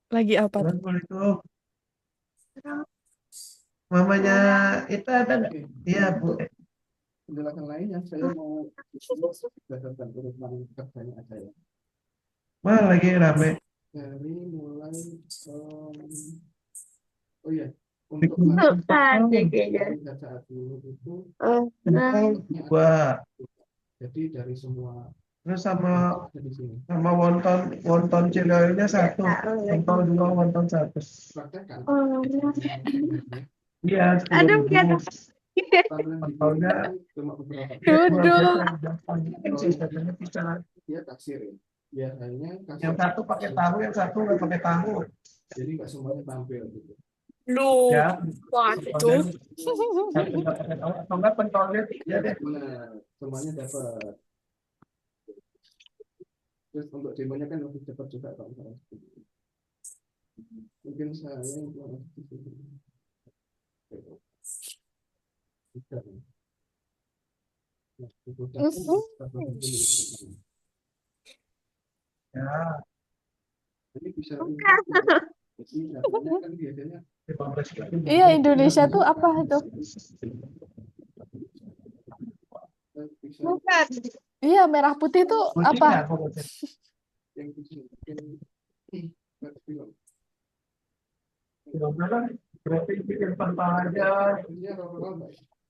Lagi apa tuh? Assalamualaikum. Mamanya itu ada nggak? Iya, Bu. Penjelasan lain yang saya mau berdasarkan urutan kerjanya aja ya. Wah, lagi rame. Dari mulai oh iya, untuk saat ini itu Dua. jadi dari semua Terus sama ada di sini. sama wonton ciloknya satu. Wonton dua, wonton satu. Praktekkan. Iya, 10.000. Wontonnya Cuma beberapa. Duduk. Sisanya bisa. Dia taksirin. Biasanya Yang satu pakai tahu, yang satu nggak pakai tahu. jadi nggak semuanya tampil gitu. Lu, Ya, waduh. satu nggak pakai tahu atau nggak pentolnya tiga deh. Benar, semuanya dapat. Terus untuk demonya kan lebih cepat juga kalau misalnya seperti itu. Mungkin saya yang kurang setuju. Tidak. Nah, itu Ya, jadi bisa jadi datanya kan biasanya 15.000. Iya, Indonesia tuh apa itu? bisa Iya, merah putih tuh Kucing apa? nggak, kucing? yang film. Filmnya kan berarti bikin pentol aja. Ini rata-rata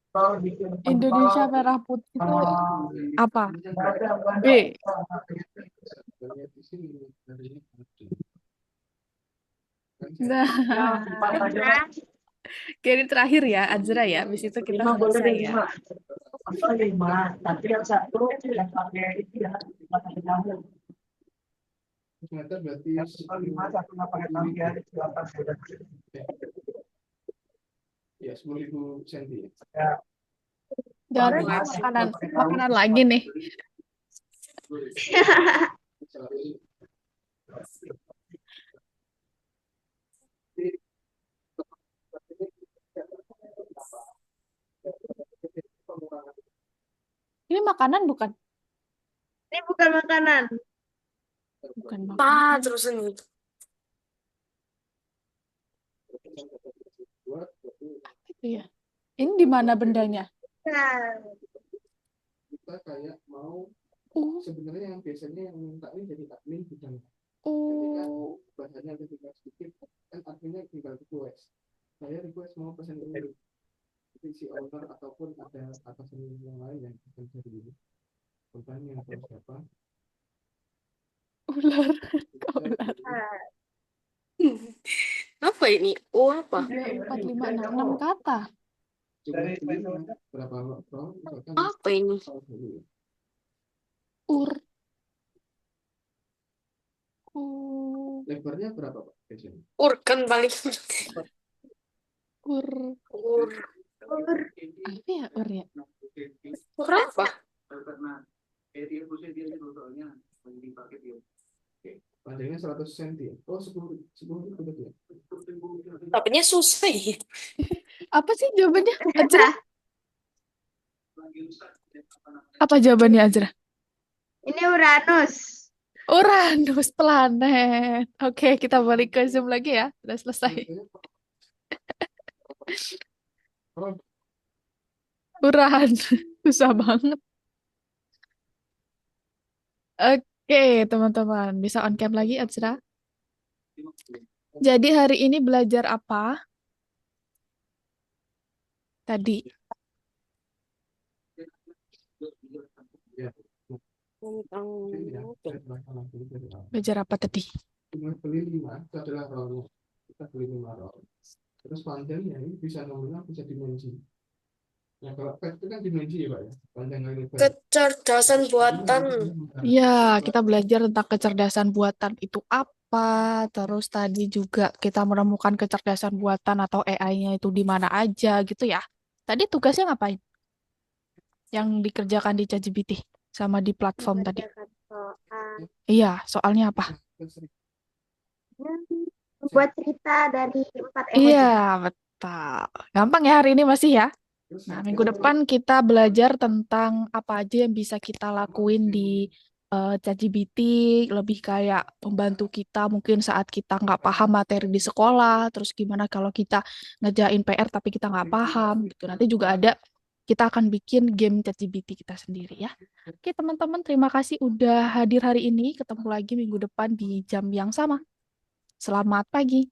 Kalau bikin Indonesia pentol, merah putih itu apa? ada B. banyak di sini dari Nah, kayak ini terakhir ya, Azra ya. Habis itu kita selesai ya. lima, tapi yang satu yang pakai itu ya, pakai tahu. ternyata berarti Lima, satu nggak pakai tahu ya, itu apa sudah. ya 10.000 senti Ya, Dan makanan lagi nih. Ini makanan bukan? Ini bukan makanan. Bukan Apa makanan. terus ini? Iya. Ini di mana bendanya? Kita kayak mau sebenarnya yang biasanya yang minta ini jadi admin bidang. Bahasanya lebih sedikit kan adminnya tinggal request. Saya request mau pesan ini. Jadi si owner ataupun ada atasan yang lain yang akan jadi ini. Pertanyaan atau siapa? Ular. Apa ini? Oh, apa? 4, 5, 6 kata. Cuma berapa row? Misalkan Apa ini? Ur. lebarnya berapa Pak? Biasanya? Urgen paling. Ur. Ur. Apa ya ur ya? Ur apa? Panjangnya 100 cm ya? Oh 10 berarti ya? Apanya susah ya? Apa sih jawabannya, Azra? Apa jawabannya, Azra? Ini Uranus. Uranus planet. Oke, kita balik ke Zoom lagi ya. Udah selesai. Uran. Susah banget. Oke, teman-teman. Bisa on cam lagi, Azra? Jadi hari ini belajar apa? Tadi. Ya, Tentang mungkin ya, mobil. saya baca lagi dari awal. Belajar apa tadi? Jumlah beli 5 itu adalah rollnya. Kita beli 5 roll. Terus panjangnya ini bisa nominal, bisa dimensi. Nah, kalau pet itu kan dimensi ya, Pak ya. Panjang kali lebar. Kecerdasan buatan. Iya, kita belajar tentang kecerdasan buatan itu apa. Terus tadi juga kita menemukan kecerdasan buatan atau AI-nya itu di mana aja gitu ya. Tadi tugasnya ngapain? Yang dikerjakan di ChatGPT sama di platform tadi. Mengerjakan soal. Iya, soalnya apa? Buat cerita dari 4 Iya, emoji. betul. Gampang ya hari ini masih ya. Nah, minggu depan kita belajar tentang apa aja yang bisa kita lakuin di ChatGPT, lebih kayak pembantu kita mungkin saat kita nggak paham materi di sekolah, terus gimana kalau kita ngerjain PR tapi kita nggak paham gitu. Nanti juga ada, kita akan bikin game ChatGPT kita sendiri ya. Oke teman-teman, terima kasih udah hadir hari ini. Ketemu lagi minggu depan di jam yang sama. Selamat pagi.